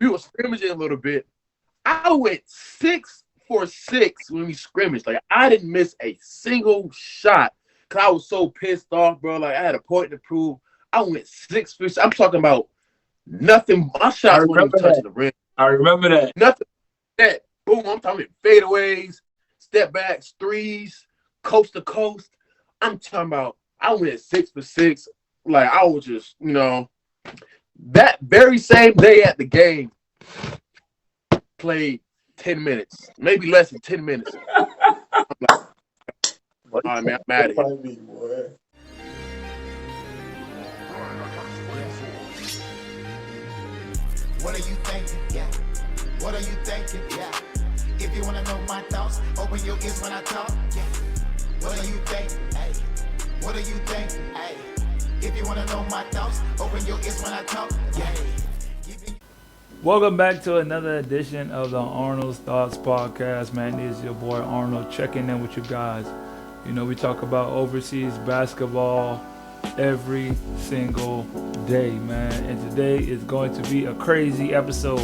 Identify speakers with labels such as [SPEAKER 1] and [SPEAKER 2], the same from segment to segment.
[SPEAKER 1] we were scrimmaging a little bit. I went 6 for 6 when we scrimmaged. Like I didn't miss a single shot because I was so pissed off, bro. Like I had a point to prove. I went 6 for 6. I'm talking about nothing. My
[SPEAKER 2] I
[SPEAKER 1] shots weren't even
[SPEAKER 2] remember
[SPEAKER 1] touching
[SPEAKER 2] that.
[SPEAKER 1] the rim.
[SPEAKER 2] I remember that.
[SPEAKER 1] Nothing. That boom. I'm talking fadeaways, step backs, threes, coast to coast. I'm talking about. I went 6 for 6. Like I was just, that very same day at the game, played 10 minutes, maybe less than 10 minutes. I'm like,
[SPEAKER 2] Boy,
[SPEAKER 1] all right,
[SPEAKER 2] you
[SPEAKER 1] man, I'm
[SPEAKER 2] can't
[SPEAKER 1] out of here.
[SPEAKER 2] find me, boy.
[SPEAKER 3] What are you thinking? Yeah. What are you thinking? Yeah. If you wanna know my thoughts, open your ears when I talk. Yeah. What are you thinking? Hey. What are you thinking? Hey. If you wanna know my thoughts, open your ears when I talk. Yeah.
[SPEAKER 4] Welcome back to another edition of the Arnold's Thoughts Podcast, man. This is your boy Arnold checking in with you guys. You know, we talk about overseas basketball every single day, man. And today is going to be a crazy episode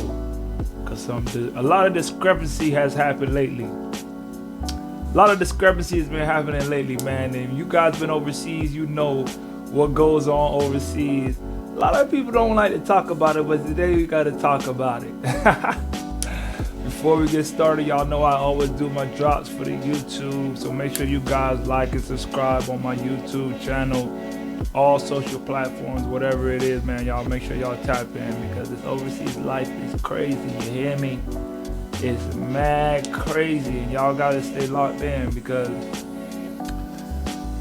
[SPEAKER 4] because a lot of discrepancy has happened lately. A lot of discrepancy has been happening lately, man. And you guys been overseas, you know what goes on overseas. A lot of people don't like to talk about it, but today we got to talk about it. Before we get started, y'all know I always do my drops for the YouTube, so make sure you guys like and subscribe on my YouTube channel, all social platforms, whatever it is, man. Y'all make sure y'all tap in because this overseas life is crazy. You hear me? It's mad crazy, and y'all gotta stay locked in because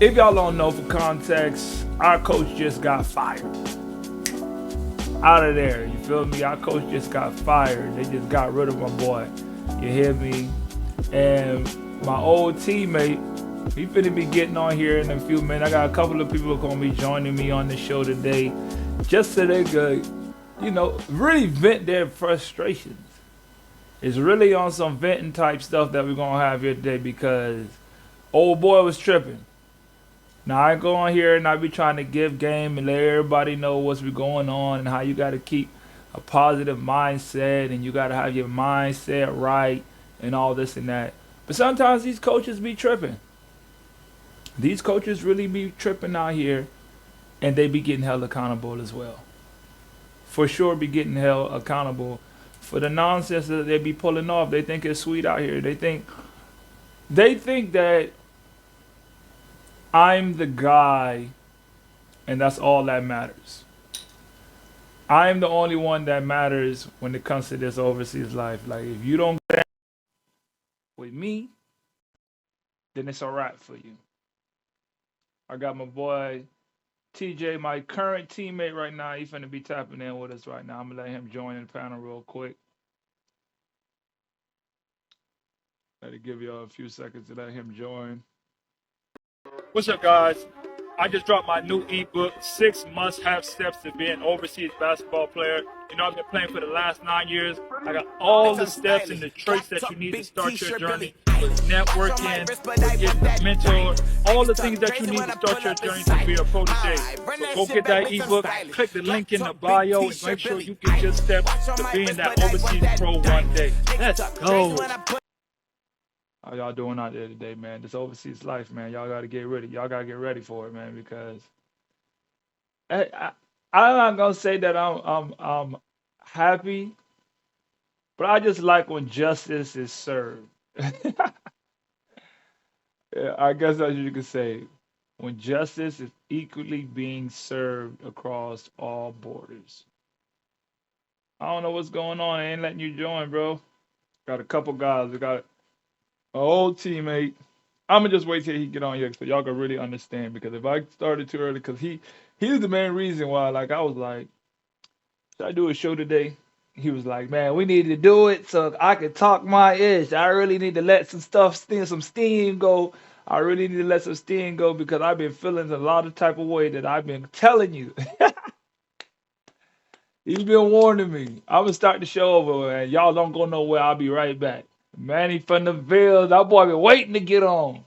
[SPEAKER 4] if y'all don't know, for context, our coach just got fired. Out of there, you feel me? Our coach just got fired. They just got rid of my boy. You hear me? And my old teammate, he finna be getting on here in a few minutes. I got a couple of people gonna be joining me on the show today, just so they could, really vent their frustrations. It's really on some venting type stuff that we're gonna have here today because old boy was tripping. Now I go on here and I be trying to give game and let everybody know what's going on and how you got to keep a positive mindset and you got to have your mindset right and all this and that. But sometimes these coaches be tripping. These coaches really be tripping out here and they be getting held accountable as well. For sure be getting held accountable for the nonsense that they be pulling off. They think it's sweet out here. They think that I'm the guy and that's all that matters. I'm the only one that matters when it comes to this overseas life. Like if you don't get with me, then it's a wrap for you. I got my boy TJ, my current teammate right now. He's finna be tapping in with us right now. I'm gonna let him join the panel real quick. Let it give y'all a few seconds to let him join. What's up, guys? I just dropped my new ebook, 6 Must-Have Steps to Be an Overseas Basketball Player. You know, I've been playing for the last 9 years. I got all the steps and the traits that you need to start your journey with networking, with getting a mentor, all the things that you need to start your journey to be a protege. So go get that ebook, click the link in the bio, and make sure you get your steps to being that overseas pro one day. Let's go. How y'all doing out there today, man? This overseas life, man. Y'all gotta get ready. Y'all gotta get ready for it, man, because I'm not gonna say that I'm happy, but I just like when justice is served. Yeah, I guess that's what you could say. When justice is equally being served across all borders. I don't know what's going on. I ain't letting you join, bro. Got a couple guys. We got an old teammate. I'm gonna just wait till he get on here so y'all can really understand. Because if I started too early, because he's the main reason why. Like I was like, should I do a show today? He was like, man, we need to do it so I can talk my ish. I really need to let some steam go. I really need to let some steam go because I've been feeling a lot of type of way that I've been telling you. He's been warning me. I'm gonna start the show over, and y'all don't go nowhere. I'll be right back. Manny from the Ville, that boy been waiting to get on.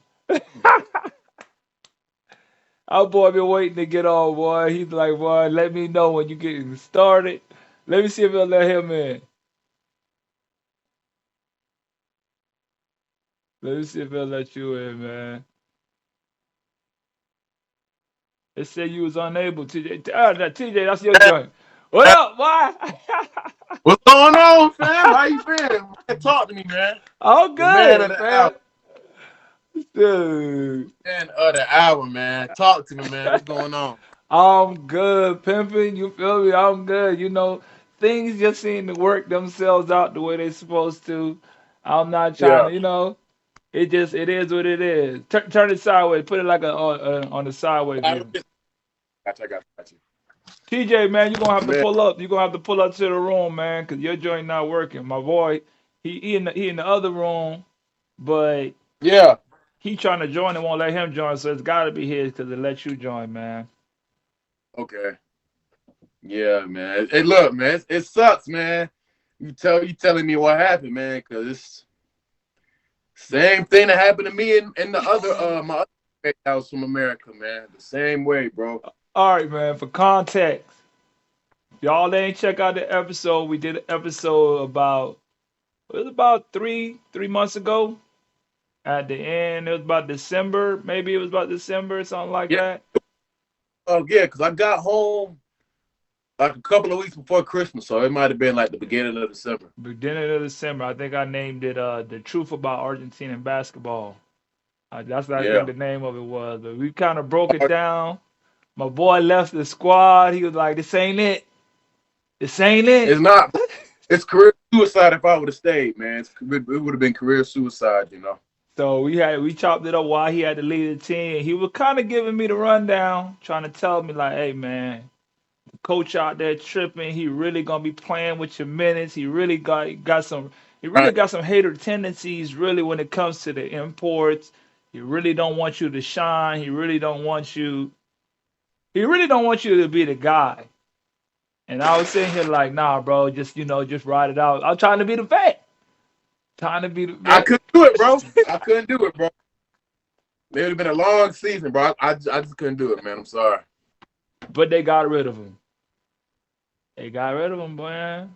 [SPEAKER 4] Our boy been waiting to get on, boy. He's like, boy, let me know when you getting started. Let me see if I'll let him in. Let me see if they'll let you in, man. It said you was unable. TJ, TJ, that's your joint. What up, boy?
[SPEAKER 1] What's going on, fam? How you been? Man, talk to me, man.
[SPEAKER 4] I'm
[SPEAKER 1] The man of
[SPEAKER 4] good,
[SPEAKER 1] the hour.
[SPEAKER 4] man. Dude.
[SPEAKER 1] Man of the hour, man. Talk to me, man. What's going on?
[SPEAKER 4] I'm good, pimping. You feel me? I'm good. You know, things just seem to work themselves out the way they're supposed to. I'm not trying
[SPEAKER 1] Yeah.
[SPEAKER 4] to, it is what it is. Turn it sideways. Put it like on the sideways
[SPEAKER 1] I
[SPEAKER 4] view.
[SPEAKER 1] got you.
[SPEAKER 4] TJ, man, you're gonna have to
[SPEAKER 1] Man,
[SPEAKER 4] pull up. You're gonna have to pull up to the room, man, cause your joint not working. My boy, he in the other room, but
[SPEAKER 1] yeah.
[SPEAKER 4] he trying to join and won't let him join, so it's gotta be his cause it lets you join, man.
[SPEAKER 1] Okay. Yeah, man. Hey, look, man. It sucks, man. You telling me what happened, man, because it's same thing that happened to me and the other my other house from America, man. The same way, bro.
[SPEAKER 4] All right, man. For context, y'all ain't check out the episode. We did an episode about it was about three months ago. At the end, it was about December. Maybe it was about December, something like
[SPEAKER 1] Yeah.
[SPEAKER 4] that.
[SPEAKER 1] Oh yeah, because I got home like a couple of weeks before Christmas, so it might have been like the beginning of December.
[SPEAKER 4] Beginning of December. I think I named it "The Truth About Argentinian Basketball." That's what I think
[SPEAKER 1] Yeah.
[SPEAKER 4] the name of it was. But we kind of broke it down. My boy left the squad. He was like, "This ain't it. This ain't it."
[SPEAKER 1] It's not. It's career suicide if I would have stayed, man. It would have been career suicide, you know.
[SPEAKER 4] So we chopped it up while he had to leave the team. He was kind of giving me the rundown, trying to tell me like, "Hey man, the coach out there tripping. He really gonna be playing with your minutes. He really got some. He really
[SPEAKER 1] Right.
[SPEAKER 4] got some hater tendencies. Really, when it comes to the imports, he really don't want you to shine. He really don't want you. He really don't want you to be the guy." And I was sitting here like, "Nah, bro, just ride it out." I'm trying to be the vet. Trying to be the
[SPEAKER 1] I
[SPEAKER 4] vet.
[SPEAKER 1] couldn't do it, bro. I couldn't do it, bro. It would have been a long season, bro. I just couldn't do it, man. I'm sorry.
[SPEAKER 4] But they got rid of him. They got rid of him, boy.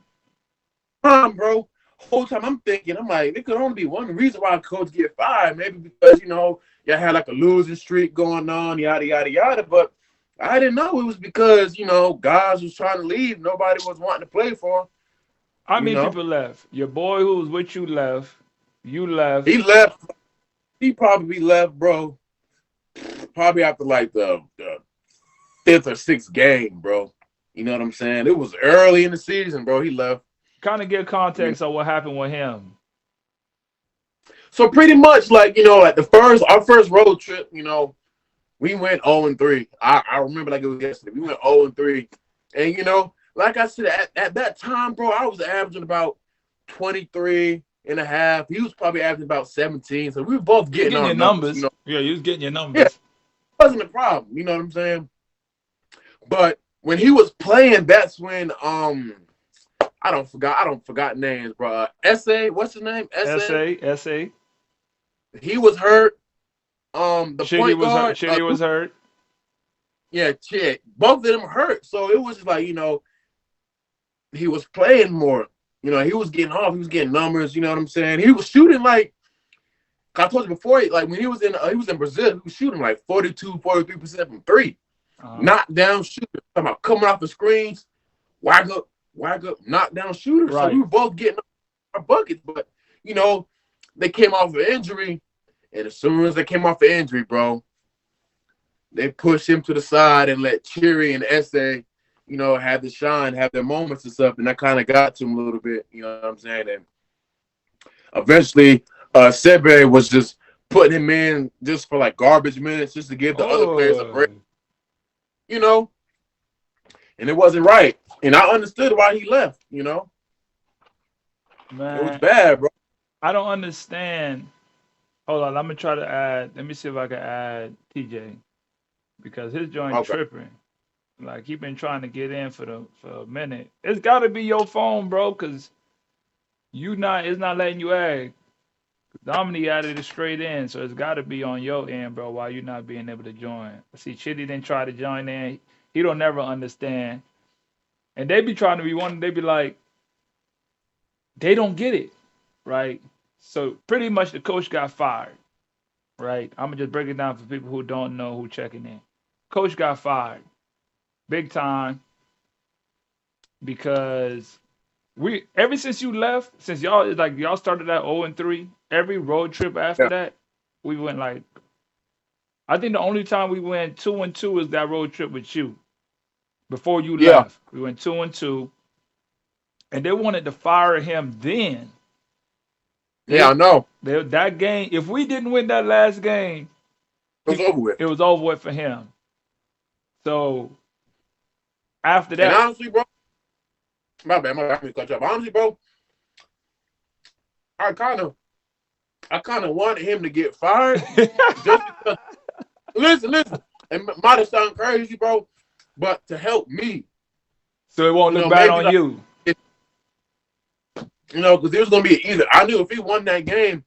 [SPEAKER 1] Bro. Whole time I'm thinking, I'm like, it could only be one reason why a coach get fired. Maybe because, y'all had like a losing streak going on, yada, yada, yada. But I didn't know it was because, guys was trying to leave. Nobody was wanting to play for him,
[SPEAKER 4] How
[SPEAKER 1] you
[SPEAKER 4] many
[SPEAKER 1] know.
[SPEAKER 4] people left? Your boy who was with you left. You left.
[SPEAKER 1] He left. He probably left, bro. Probably after like the fifth or sixth game, bro. You know what I'm saying? It was early in the season, bro. He left.
[SPEAKER 4] Kind of give context on what happened with him.
[SPEAKER 1] So pretty much, like, at our first road trip, we went 0-3. I remember like it was yesterday. We went 0-3. And, like I said, at that time, bro, I was averaging about 23 and a half. He was probably averaging about 17. So we were both
[SPEAKER 4] You was
[SPEAKER 1] getting
[SPEAKER 4] getting
[SPEAKER 1] our
[SPEAKER 4] your
[SPEAKER 1] numbers,
[SPEAKER 4] numbers. Yeah, you was getting your
[SPEAKER 1] Yeah, it
[SPEAKER 4] numbers.
[SPEAKER 1] wasn't a problem. You know what I'm saying? But when he was playing, that's when I don't forgot names, bro. Essay, what's his name? Essay.
[SPEAKER 4] SA.
[SPEAKER 1] He was hurt. The
[SPEAKER 4] Shitty
[SPEAKER 1] point
[SPEAKER 4] was hurt.
[SPEAKER 1] guard,
[SPEAKER 4] Shitty was hurt.
[SPEAKER 1] yeah, Chick. Both of them hurt. So it was just like, he was playing more. He was getting off. He was getting numbers. You know what I'm saying? He was shooting like I told you before. Like when he was in Brazil, he was shooting like 42-43% from three. Knock down shooter. Talking about coming off the screens, whack up, knock down shooter. So
[SPEAKER 4] Right.
[SPEAKER 1] we were both getting our buckets, but they came off an injury, and as soon as they came off the injury, bro, they pushed him to the side and let Cherry and Essay, have the shine, have their moments and stuff, and that kind of got to him a little bit. You know what I'm saying? And eventually, Sebe was just putting him in just for like garbage minutes, just to give the other players a break. And it wasn't right. And I understood why he left,
[SPEAKER 4] Man,
[SPEAKER 1] It was bad, bro.
[SPEAKER 4] I don't understand. Hold on, I'm gonna try to add. Let me see if I can add TJ because his joint
[SPEAKER 1] Okay.
[SPEAKER 4] tripping. Like he been trying to get in for a minute. It's got to be your phone, bro, because it's not letting you add. Dominique added it straight in, so it's got to be on your end, bro. Why you not being able to join? See, Chitty didn't try to join in. He don't never understand. And they be trying to be one. They be like, they don't get it, right? So pretty much the coach got fired, right? I'm gonna just break it down for people who don't know who checking in. Coach got fired, big time, because we ever since you left, since y'all started that 0-3, every road trip after
[SPEAKER 1] Yeah.
[SPEAKER 4] that, we went like I think the only time we went 2-2 is that road trip with you. Before you
[SPEAKER 1] Yeah.
[SPEAKER 4] left, we went 2-2, and they wanted to fire him then.
[SPEAKER 1] Yeah,
[SPEAKER 4] They,
[SPEAKER 1] I know.
[SPEAKER 4] that game, if we didn't win that last game,
[SPEAKER 1] It was over with.
[SPEAKER 4] it was over with for him. So after
[SPEAKER 1] And
[SPEAKER 4] that,
[SPEAKER 1] honestly, bro, my bad, I cut you off. Honestly, bro, I kind of, I kind of wanted him to get fired just because. Listen, it might have sounded crazy, bro, but to help me,
[SPEAKER 4] so it won't look bad
[SPEAKER 1] maybe
[SPEAKER 4] on
[SPEAKER 1] like,
[SPEAKER 4] you.
[SPEAKER 1] because it was gonna be either. I knew if he won that game,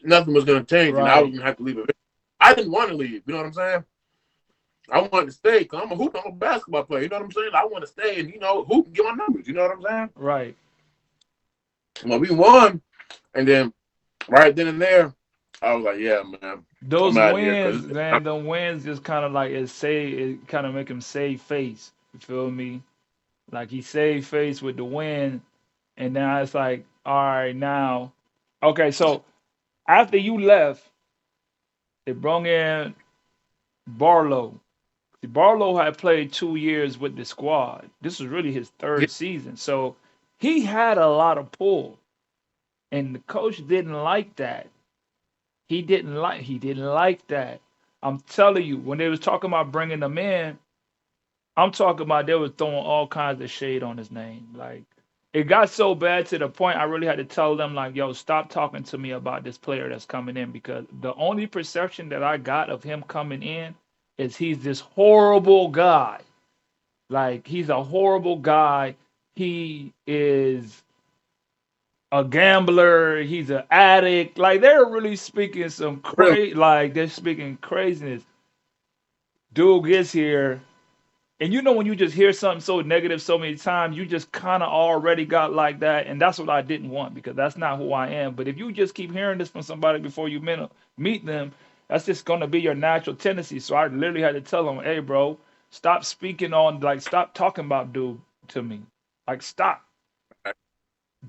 [SPEAKER 1] nothing was gonna change, and I was
[SPEAKER 4] Right.
[SPEAKER 1] gonna have to leave it. I didn't want to leave. You know what I'm saying? I wanted to stay because I'm a hoop. I'm a basketball player. You know what I'm saying? I want to stay and hoop and get my numbers. You know what I'm saying?
[SPEAKER 4] Right.
[SPEAKER 1] Well, we won, and then right then and there, I was like, yeah, man, I'm
[SPEAKER 4] Those
[SPEAKER 1] out of here
[SPEAKER 4] wins,
[SPEAKER 1] because
[SPEAKER 4] man, the wins just kind of like it kind of make him save face. You feel me? Like he saved face with the win, and now it's like, all right, now, okay. So after you left, they brought in Barlow. See, Barlow had played 2 years with the squad. This was really his
[SPEAKER 1] yeah,
[SPEAKER 4] third season, so he had a lot of pull, and the coach didn't like that. He didn't like that. I'm telling you, when they was talking about bringing him in, I'm talking about they was throwing all kinds of shade on his name. Like it got so bad to the point I really had to tell them like, yo, stop talking to me about this player that's coming in because the only perception that I got of him coming in is he's this horrible guy. Like he's a horrible guy. He is a gambler. He's an addict. Like they're really speaking some
[SPEAKER 1] really,
[SPEAKER 4] like they're speaking craziness. Dude gets here, and you know when you just hear something so negative so many times, you just kind of already got like that, and that's what I didn't want because that's not who I am. But if you just keep hearing this from somebody before you meet them, that's just gonna be your natural tendency. So I literally had to tell them, hey, bro, stop speaking on like stop talking about dude to me, like stop.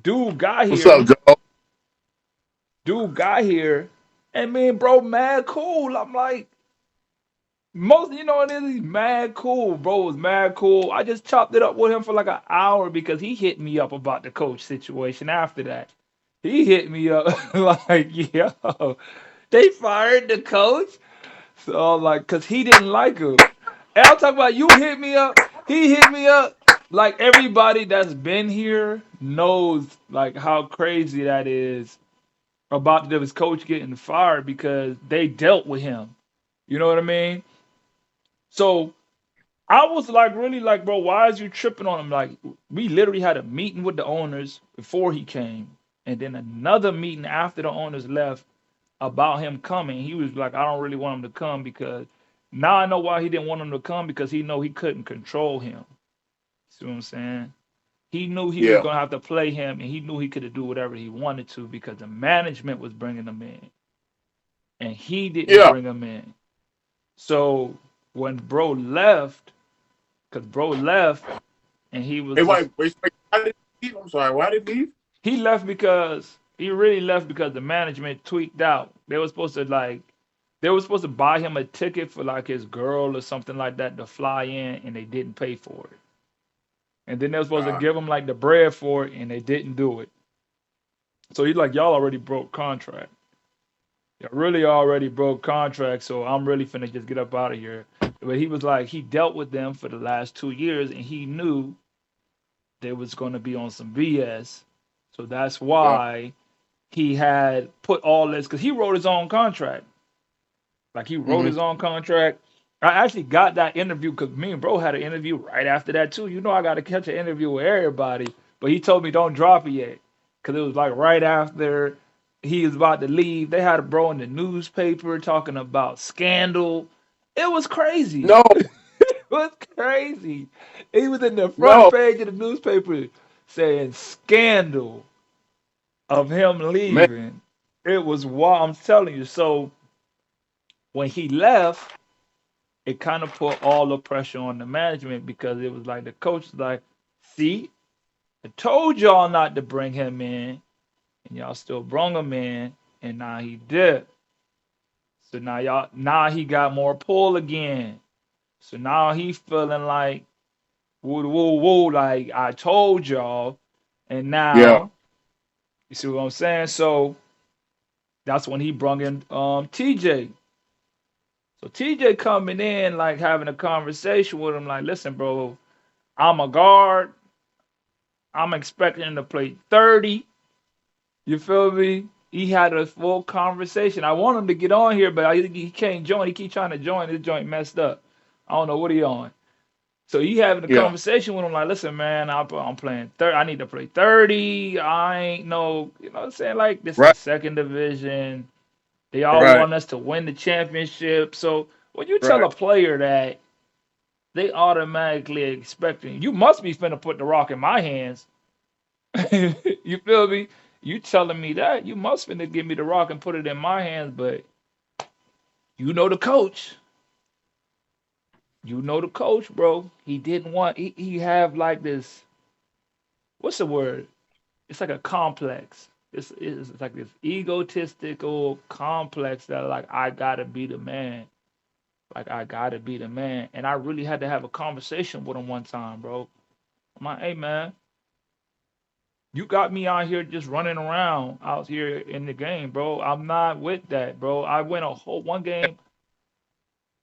[SPEAKER 4] Dude got
[SPEAKER 1] what's up,
[SPEAKER 4] here,
[SPEAKER 1] Joe?
[SPEAKER 4] and me and bro mad cool. I'm like. Most, you know what it is? He's mad cool, bro. Was mad cool. I just chopped it up with him for like an hour because he hit me up about the coach situation after that. He hit me up like, yo, they fired the coach. So I'm like, cause he didn't like him. And I'm talking about you hit me up. He hit me up. Like everybody that's been here knows like how crazy that is about his coach getting fired because they dealt with him. You know what I mean? So I was like, really like, bro, why is you tripping on him? Like, we literally had a meeting with the owners before he came, and then another meeting after the owners left about him coming. He was like, I don't really want him to come because now I know why he didn't want him to come because he know he couldn't control him. See what I'm saying? He knew he was
[SPEAKER 1] Yeah,
[SPEAKER 4] gonna have to play him, and he knew he could do whatever he wanted to because the management was bringing him in, and he didn't
[SPEAKER 1] yeah.
[SPEAKER 4] bring him in. So when bro left, because bro left and he was
[SPEAKER 1] Hey,
[SPEAKER 4] just
[SPEAKER 1] why did he leave? I'm sorry, why did he leave?
[SPEAKER 4] he left because he really left because the management tweaked out. They were supposed to buy him a ticket for like his girl or something like that to fly in and they didn't pay for it. And then they were supposed to
[SPEAKER 1] Uh,
[SPEAKER 4] give him like the bread for it and they didn't do it. So he's like, y'all already broke contract. Y'all really already broke contract, so I'm really finna just get up out of here. But he was like, he dealt with them for the last 2 years and he knew they was going to be on some BS. So that's
[SPEAKER 1] yeah,
[SPEAKER 4] why he had put all this because he wrote his own contract. Like he wrote
[SPEAKER 1] hmm
[SPEAKER 4] his own contract. I actually got that interview because me and bro had an interview right after that too. You know I got to catch an interview with everybody, but he told me don't drop it yet because it was like right after he was about to leave. They had a bro in the newspaper talking about scandal. It was crazy.
[SPEAKER 1] No,
[SPEAKER 4] It was crazy. He was in the front
[SPEAKER 1] no.
[SPEAKER 4] page of the newspaper saying scandal. of him
[SPEAKER 1] Man,
[SPEAKER 4] leaving. It was wild. I'm telling you. So when he left, it kind of put all the pressure on the management because it was like the coach was like, see, I told y'all not to bring him in, and y'all still brung him in, and now he did. So now he got more pull again. So now he feeling like, woo, woo, woo, like I told y'all, and
[SPEAKER 1] yeah,
[SPEAKER 4] now you see what I'm saying. So that's when he brung in TJ. So TJ coming in like having a conversation with him, like, listen, bro, I'm a guard. I'm expecting him to play 30. You feel me? He had a full conversation. I want him to get on here, but he can't join. He keep trying to join. His joint messed up. I don't know what he on. So he having a
[SPEAKER 1] yeah,
[SPEAKER 4] conversation with him, like, listen, man, I'm playing 30. I need to play 30. I ain't no, you know what I'm saying? Like, this
[SPEAKER 1] right,
[SPEAKER 4] is second division. They all
[SPEAKER 1] right,
[SPEAKER 4] want us to win the championship. So when you tell
[SPEAKER 1] right.
[SPEAKER 4] a player that, they automatically expecting you must be finna put the rock in my hands. You feel me? You telling me that you must finna give me the rock and put it in my hands, but you know the coach. You know the coach, bro. He didn't want he have like this, what's the word? It's like a complex. It's like this egotistical complex that like I gotta be the man. Like I gotta be the man. And I really had to have a conversation with him one time, bro. I'm like, hey man, you got me out here just running around out here in the game, bro. I'm not with that, bro. I went a whole one game.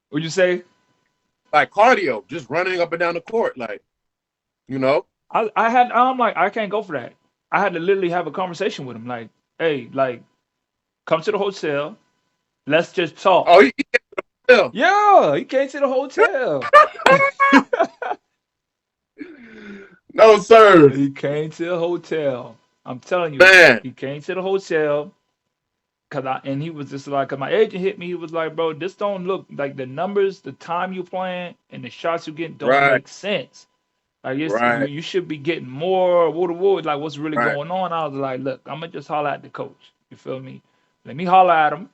[SPEAKER 4] What'd you say?
[SPEAKER 1] Like cardio, just running up and down the court, like you know.
[SPEAKER 4] I'm like, I can't go for that. I had to literally have a conversation with him, like, hey, like, come to the hotel. Let's just talk.
[SPEAKER 1] Oh, yeah,
[SPEAKER 4] Yeah, he came to the hotel.
[SPEAKER 1] no, sir,
[SPEAKER 4] He came to the hotel. I'm telling you,
[SPEAKER 1] man,
[SPEAKER 4] he came to the hotel. And he was just like, cause my agent hit me. He was like, bro, this don't look like the numbers, the time you playing, and the shots you getting don't
[SPEAKER 1] right,
[SPEAKER 4] make sense. Like
[SPEAKER 1] right,
[SPEAKER 4] you should be getting more. What like what's really
[SPEAKER 1] right,
[SPEAKER 4] going on? I was like, look, I'm gonna just holler at the coach. You feel me? Let me holler at him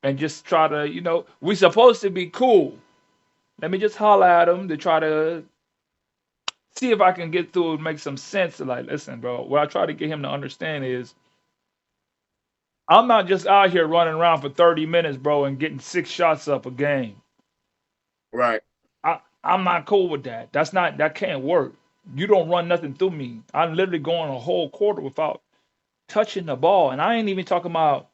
[SPEAKER 4] and just try to, we supposed to be cool. Let me just holler at him to try to see if I can get through and make some sense. To like, listen, bro. What I try to get him to understand is I'm not just out here running around for 30 minutes, bro, and getting 6 shots up a game.
[SPEAKER 1] right.
[SPEAKER 4] I'm not cool with that. That can't work. You don't run nothing through me. I'm literally going a whole quarter without touching the ball. And I ain't even talking about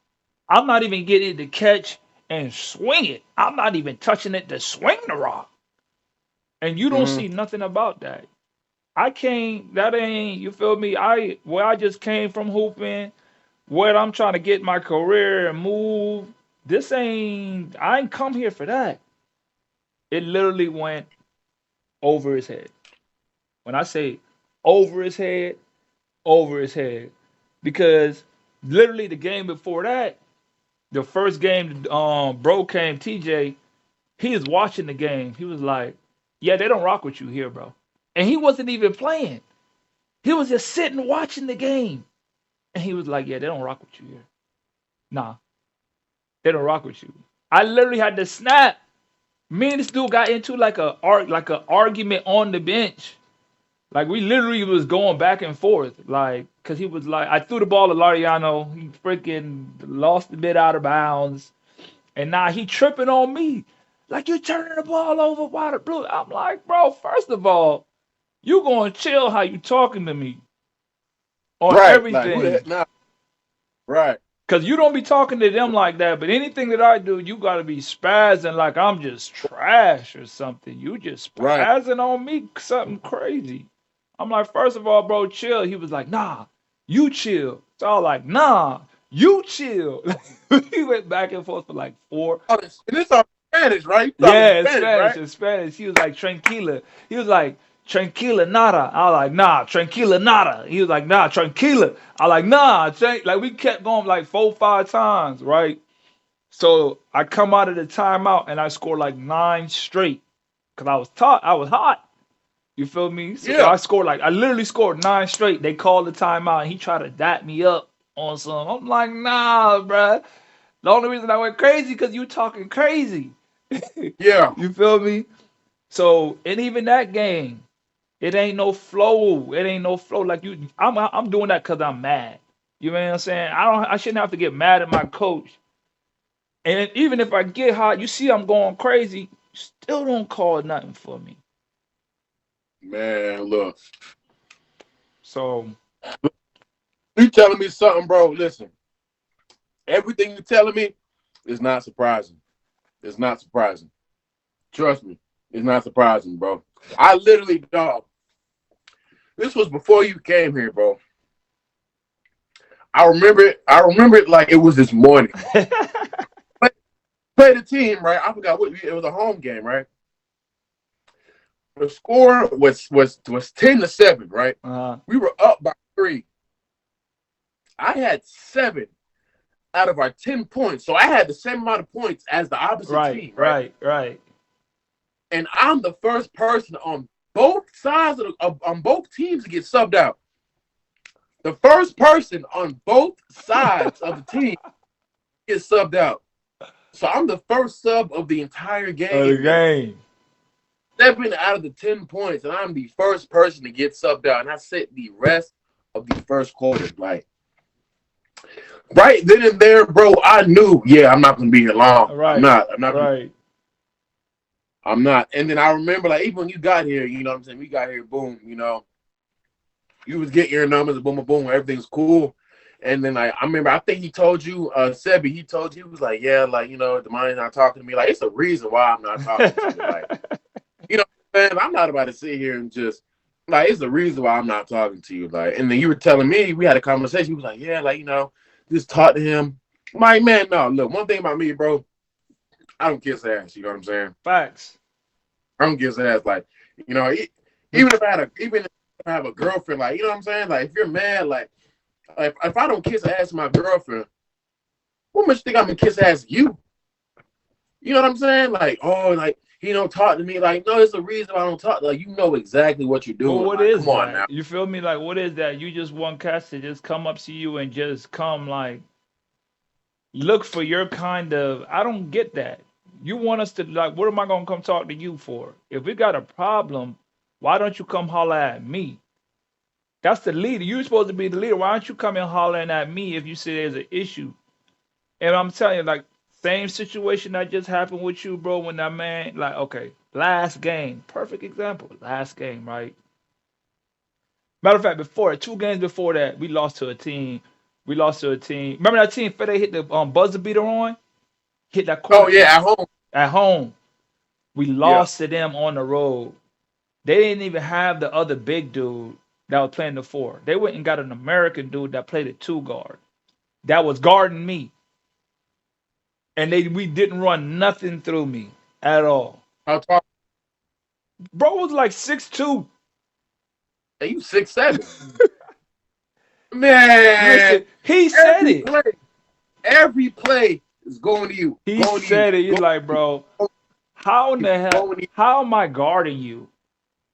[SPEAKER 4] I'm not even getting it to catch and swing it. I'm not even touching it to swing the rock. And you don't
[SPEAKER 1] Mm-hmm.
[SPEAKER 4] see nothing about that. I can't that ain't you feel me? Where I just came from hooping, where I'm trying to get my career and move. I ain't come here for that. It literally went over his head. When I say over his head, over his head. Because literally the game before that, the first game bro came, TJ, he was watching the game. He was like, yeah, they don't rock with you here, bro. And he wasn't even playing. He was just sitting watching the game. And he was like, yeah, they don't rock with you here. Nah, they don't rock with you. I literally had to snap. Me and this dude got into like a argument on the bench. Like we literally was going back and forth, like, cause he was like, I threw the ball to Lariano, he freaking lost a bit out of bounds, and now he tripping on me, like you turning the ball over, why the blue? I'm like, bro, first of all, you gonna chill how you talking to me on
[SPEAKER 1] Right, like who the
[SPEAKER 4] everything,
[SPEAKER 1] heck now? Right,
[SPEAKER 4] cause you don't be talking to them like that, but anything that I do, you gotta be spazzing like I'm just trash or something. You just
[SPEAKER 1] right.
[SPEAKER 4] spazzing on me, something crazy. I'm like, first of all, bro, chill. He was like, nah, you chill. So I was like, nah, you chill. He went back and forth for like four.
[SPEAKER 1] Oh, and this all Spanish, right? You talking
[SPEAKER 4] Yeah, in
[SPEAKER 1] Spanish,
[SPEAKER 4] Spanish,
[SPEAKER 1] right?
[SPEAKER 4] in Spanish. He was like, tranquila. He was like, tranquila nada. I was like, nah, tranquila nada. He was like, nah, tranquila. I was like, nah, like we kept going like 4, 5 times, right? So I come out of the timeout and I score like 9 straight. Cause I was hot. You feel me? So
[SPEAKER 1] Yeah.
[SPEAKER 4] I literally scored 9 straight. They called the timeout and he tried to dap me up. on some. I'm like, nah, bruh. The only reason I went crazy because you talking crazy.
[SPEAKER 1] Yeah,
[SPEAKER 4] You feel me? So, and even that game, it ain't no flow. It ain't no flow. Like you, I'm doing that because I'm mad. You know what I'm saying? I shouldn't have to get mad at my coach. And even if I get hot, you see I'm going crazy. Still don't call nothing for me.
[SPEAKER 1] man. Look,
[SPEAKER 4] So
[SPEAKER 1] you telling me something, bro? Listen, everything you're telling me is not surprising. It's not surprising. Trust me, it's not surprising, bro. I literally, dog. This was before you came here, bro. I remember it. I remember it like it was this morning. Played a team, right? I forgot what it was, a home game, right? The score was 10-7, right? We were up by 3. I had 7 out of our 10 points, so I had the same amount of points as the opposite team, right?
[SPEAKER 4] Right.
[SPEAKER 1] And I'm the first person on both sides on both teams to get subbed out. The first person on both sides of the team gets subbed out. So I'm the first sub of the entire game. 7 out of the 10 points, and I'm the first person to get subbed out. And I sit the rest of the first quarter. Like, right then and there, bro, I knew, I'm not going to be here long.
[SPEAKER 4] Right.
[SPEAKER 1] I'm not. Right. I'm not. And then I remember, like, even when you got here, you know what I'm saying? We got here, boom, you was getting your numbers, boom, boom, boom, everything's cool. And then, like, I remember, I think he told you, Sebi, he told you, he was like, the money's not talking to me. Like, it's a reason why I'm not talking to you. Like, man, I'm not about to sit here and just, like, it's the reason why I'm not talking to you. Like, and then you were telling me, we had a conversation. He was like, just talk to him. I'm like, man, no, look, one thing about me, bro, I don't kiss ass. You know what I'm saying?
[SPEAKER 4] Facts.
[SPEAKER 1] I don't kiss ass. Like, even if I have a girlfriend, like, you know what I'm saying? Like, if you're mad, like if I don't kiss ass to my girlfriend, what much think I'm gonna kiss ass you? You know what I'm saying? Like, oh, like, he don't talk to me. Like, no, there's a reason why I don't talk. Like, you know exactly what you're doing.
[SPEAKER 4] Well, what
[SPEAKER 1] like,
[SPEAKER 4] is
[SPEAKER 1] come
[SPEAKER 4] that?
[SPEAKER 1] on now.
[SPEAKER 4] You feel me? Like, what is that? You just want cats to just come up to you and just come, like, look for your kind of. I don't get that. You want us to, like, what am I gonna come talk to you for? If we got a problem, why don't you come holler at me? That's the leader. You're supposed to be the leader. Why don't you come in hollering at me if you see there's an issue? And I'm telling you, like, same situation that just happened with you, bro, when that man, like, okay, last game, perfect example, last game, right? Matter of fact, before 2 games before that, we lost to a team. Remember that team Fede hit the buzzer beater on? Hit that corner.
[SPEAKER 1] Oh, yeah, at home.
[SPEAKER 4] At home. We lost to them on the road. They didn't even have the other big dude that was playing the 4. They went and got an American dude that played a 2 guard. That was guarding me. And we didn't run nothing through me at all.
[SPEAKER 1] How tall?
[SPEAKER 4] Bro was like 6'2".
[SPEAKER 1] Hey, you 6'7". Man.
[SPEAKER 4] Listen, he said it.
[SPEAKER 1] Every play is going to you.
[SPEAKER 4] He said it. He's like, bro, how in the hell, how am I guarding you?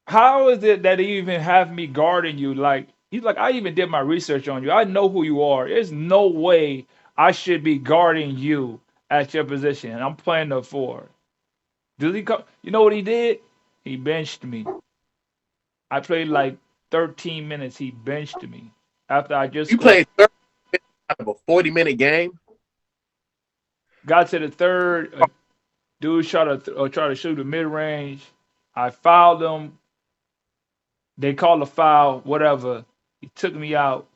[SPEAKER 4] How is it that he even have me guarding you? Like, he's like, I even did my research on you. I know who you are. There's no way I should be guarding you at your position. And I'm playing the 4. Does he come? You know what he did? He benched me. I played like 13 minutes. He benched me after I just.
[SPEAKER 1] You played 30 minutes out of a 40-minute game.
[SPEAKER 4] Got to the 3rd. Dude try to shoot a mid range. I fouled him. They called a foul. Whatever. He took me out.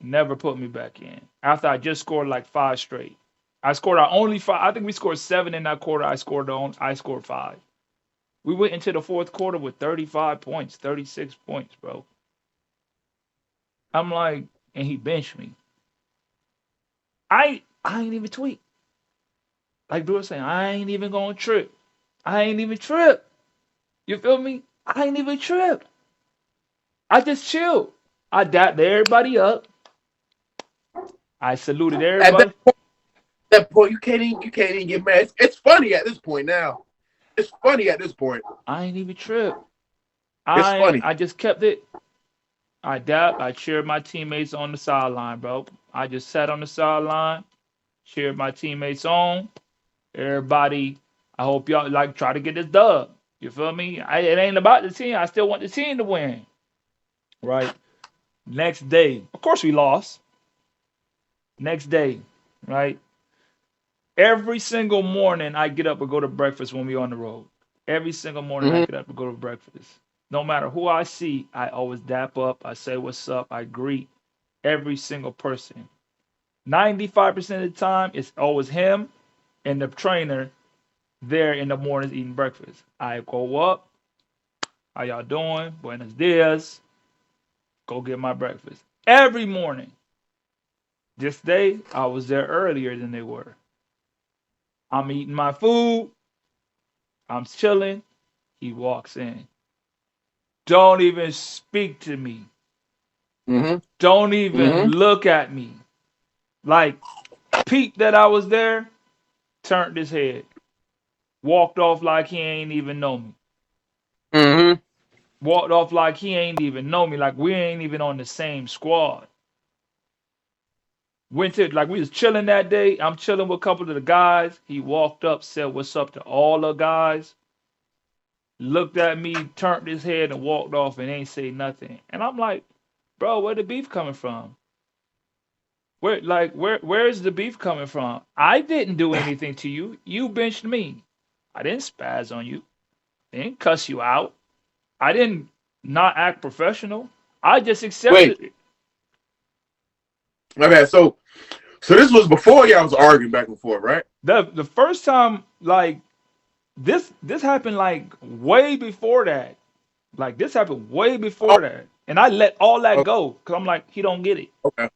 [SPEAKER 4] Never put me back in. After I just scored like 5 straight. I scored our only 5. I think we scored 7 in that quarter. I scored 5. We went into the 4th quarter with 35 points, 36 points, bro. I'm like, and he benched me. I ain't even tweet. Like Drew was saying, I ain't even gonna trip. I ain't even trip. You feel me? I ain't even tripped. I just chilled. I dapped everybody up. I saluted everybody.
[SPEAKER 1] At that point, you can't even get mad. It's funny at this point now. It's funny at this point.
[SPEAKER 4] I ain't even tripped.
[SPEAKER 1] It's funny.
[SPEAKER 4] I just kept it I dapped. I cheered my teammates on the sideline, bro. I just sat on the sideline, cheered my teammates on. Everybody, I hope y'all like try to get this dub. You feel me? It ain't about the team. I still want the team to win. Right. Next day, of course we lost. Next day, right? Every single morning I get up and go to breakfast when we on the road. Every single morning I
[SPEAKER 1] Mhm.
[SPEAKER 4] get up and go to breakfast. No matter who I see, I always dap up. I say what's up. I greet every single person. 95% of the time, it's always him and the trainer there in the mornings eating breakfast. I go up. How y'all doing? Buenos dias. Go get my breakfast. Every morning. This day, I was there earlier than they were. I'm eating my food. I'm chilling. He walks in. Don't even speak to me.
[SPEAKER 1] Mhm.
[SPEAKER 4] Don't even
[SPEAKER 1] Mhm.
[SPEAKER 4] look at me. Like, peeped that I was there, turned his head, walked off like he ain't even know me.
[SPEAKER 1] Mhm.
[SPEAKER 4] Walked off like he ain't even know me. Like we ain't even on the same squad. Went to like we was chilling that day. I'm chilling with a couple of the guys. He walked up, said what's up to all the guys. Looked at me, turned his head, and walked off and ain't say nothing. And I'm like, bro, where the beef coming from? Where's the beef coming from? I didn't do anything to you. You benched me. I didn't spaz on you. I didn't cuss you out. I didn't not act professional. I just
[SPEAKER 1] Wait,
[SPEAKER 4] accepted it.
[SPEAKER 1] my bad. So this was before y'all was arguing back and forth, right?
[SPEAKER 4] The first time like this happened like way before that. Like this happened way
[SPEAKER 1] Oh,
[SPEAKER 4] before that. And I let all that
[SPEAKER 1] oh,
[SPEAKER 4] go because I'm like, he don't get it.
[SPEAKER 1] okay,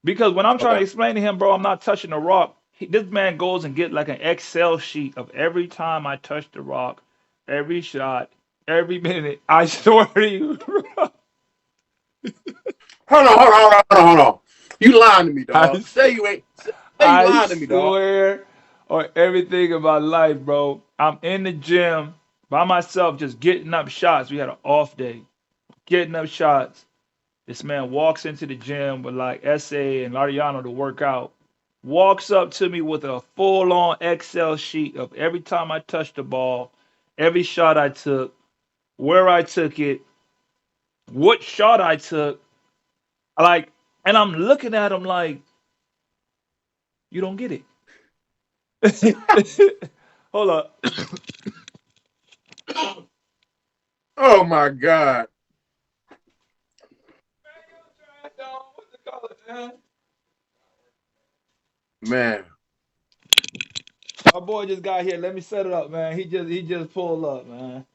[SPEAKER 4] Because when I'm trying
[SPEAKER 1] okay.
[SPEAKER 4] to explain to him, bro, I'm not touching the rock. This man goes and get like an Excel sheet of every time I touch the rock, every shot, every minute. I swear to you,
[SPEAKER 1] Hold on. You lying to me,
[SPEAKER 4] I,
[SPEAKER 1] dog. Say you ain't. Say you
[SPEAKER 4] I
[SPEAKER 1] lying to me, dog.
[SPEAKER 4] swear on everything in my life, bro. I'm in the gym by myself, just getting up shots. We had an off day, getting up shots. This man walks into the gym with like SA and Lariano to work out. Walks up to me with a full on Excel sheet of every time I touched the ball, every shot I took, where I took it, what shot I took. Like, and I'm looking at him like, you don't get it. Hold up.
[SPEAKER 1] Oh my god, man.
[SPEAKER 4] My boy just got here. Let me set it up, man. He just pulled up, man.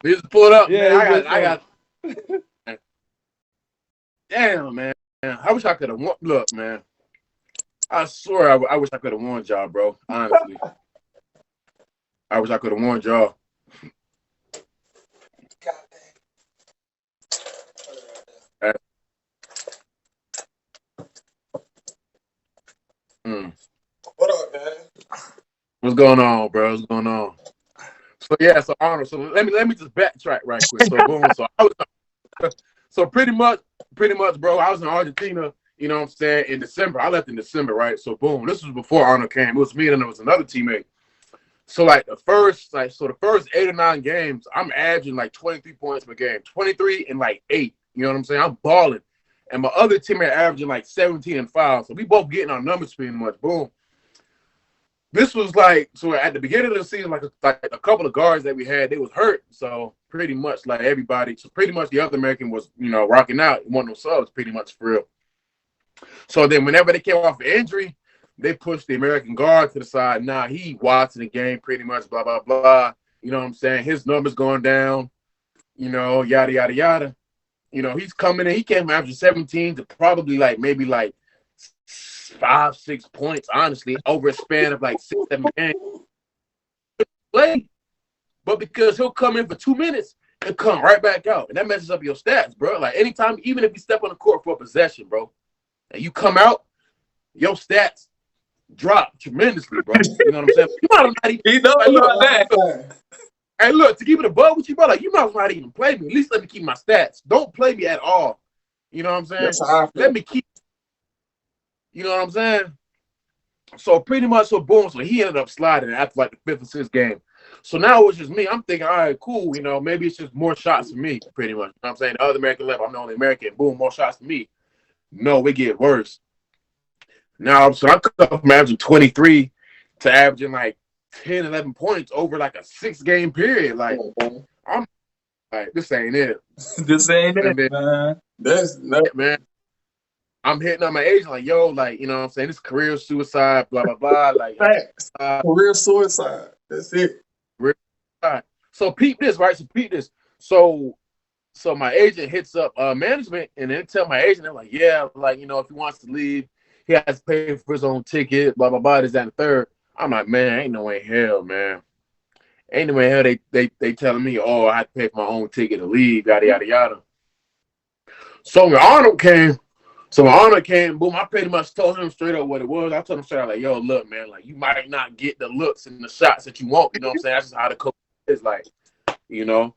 [SPEAKER 1] Just pull it up, man.
[SPEAKER 4] Yeah, he just
[SPEAKER 1] I
[SPEAKER 4] pulled.
[SPEAKER 1] got. Damn, man. I wish I could have won. Look, man. I swear, I wish I could have won y'all, bro. Honestly, I wish I could have won y'all. Mm.
[SPEAKER 2] What up, man?
[SPEAKER 1] What's going on, bro? What's going on? So yeah, so Arnold. So let me just backtrack right quick. So boom. So pretty much, bro. I was in Argentina. You know what I'm saying? In December, I left in December, right? So boom. This was before Arnold came. It was me and there was another teammate. So like the first 8 or 9 games, I'm averaging like 23 points per game, 23 and like 8. You know what I'm saying? I'm balling. And my other teammate averaging like 17 and 5. So we both getting our numbers pretty much. Boom. This was like, so at the beginning of the season, like a couple of guards that we had, they was hurt. So pretty much like everybody, so pretty much the other American was, rocking out. One of those subs pretty much for real. So then whenever they came off an injury, they pushed the American guard to the side. Nah, he watching the game pretty much, blah, blah, blah. You know what I'm saying? His numbers going down, yada, yada, yada. He's coming in. He came after 17 to probably maybe 5, 6 points, honestly, over a span of like 6, 7 games. Play. But because he'll come in for 2 minutes and come right back out. And that messes up your stats, bro. Like anytime, even if you step on the court for a possession, bro, and you come out, your stats drop tremendously, bro. You know what I'm saying? You might not even.
[SPEAKER 2] He knows about that.
[SPEAKER 1] Hey, look, to keep it above with you, bro, like you might as well not even play me. At least let me keep my stats. Don't play me at all. You know what I'm saying?
[SPEAKER 2] That's how I feel.
[SPEAKER 1] Let me keep. You know what I'm saying? So pretty much, so boom. So he ended up sliding after like the fifth or sixth game. So now it was just me. I'm thinking, all right, cool. You know, maybe it's just more shots for me, pretty much. You know what I'm saying? The other American left, I'm the only American. Boom, more shots for me. No, it get worse. Now, so I cut from averaging 23 to averaging like 10, 11 points over like a 6-game period. Like, I'm like, this ain't it.
[SPEAKER 5] This ain't
[SPEAKER 1] And
[SPEAKER 5] it,
[SPEAKER 1] then,
[SPEAKER 5] man.
[SPEAKER 2] That's nuts.
[SPEAKER 1] man, I'm hitting on my agent like, yo, like, you know what I'm saying? This career suicide, blah, blah, blah. Like,
[SPEAKER 2] Facts. Career suicide. That's it.
[SPEAKER 1] career suicide. So peep this, right? So peep this. So my agent hits up management and then tell my agent, they're like, yeah, like, you know, if he wants to leave, he has to pay for his own ticket, blah, blah, blah, this, that, and the third. I'm like, man, ain't no way in hell, man. Ain't no way in hell they telling me, oh, I have to pay for my own ticket to leave, yada, yada, yada. So when Arnold came, boom, I pretty much told him straight up what it was. I told him straight up, like, yo, look, man, like, you might not get the looks and the shots that you want. You know what I'm saying? That's just how the coach is, like, you know.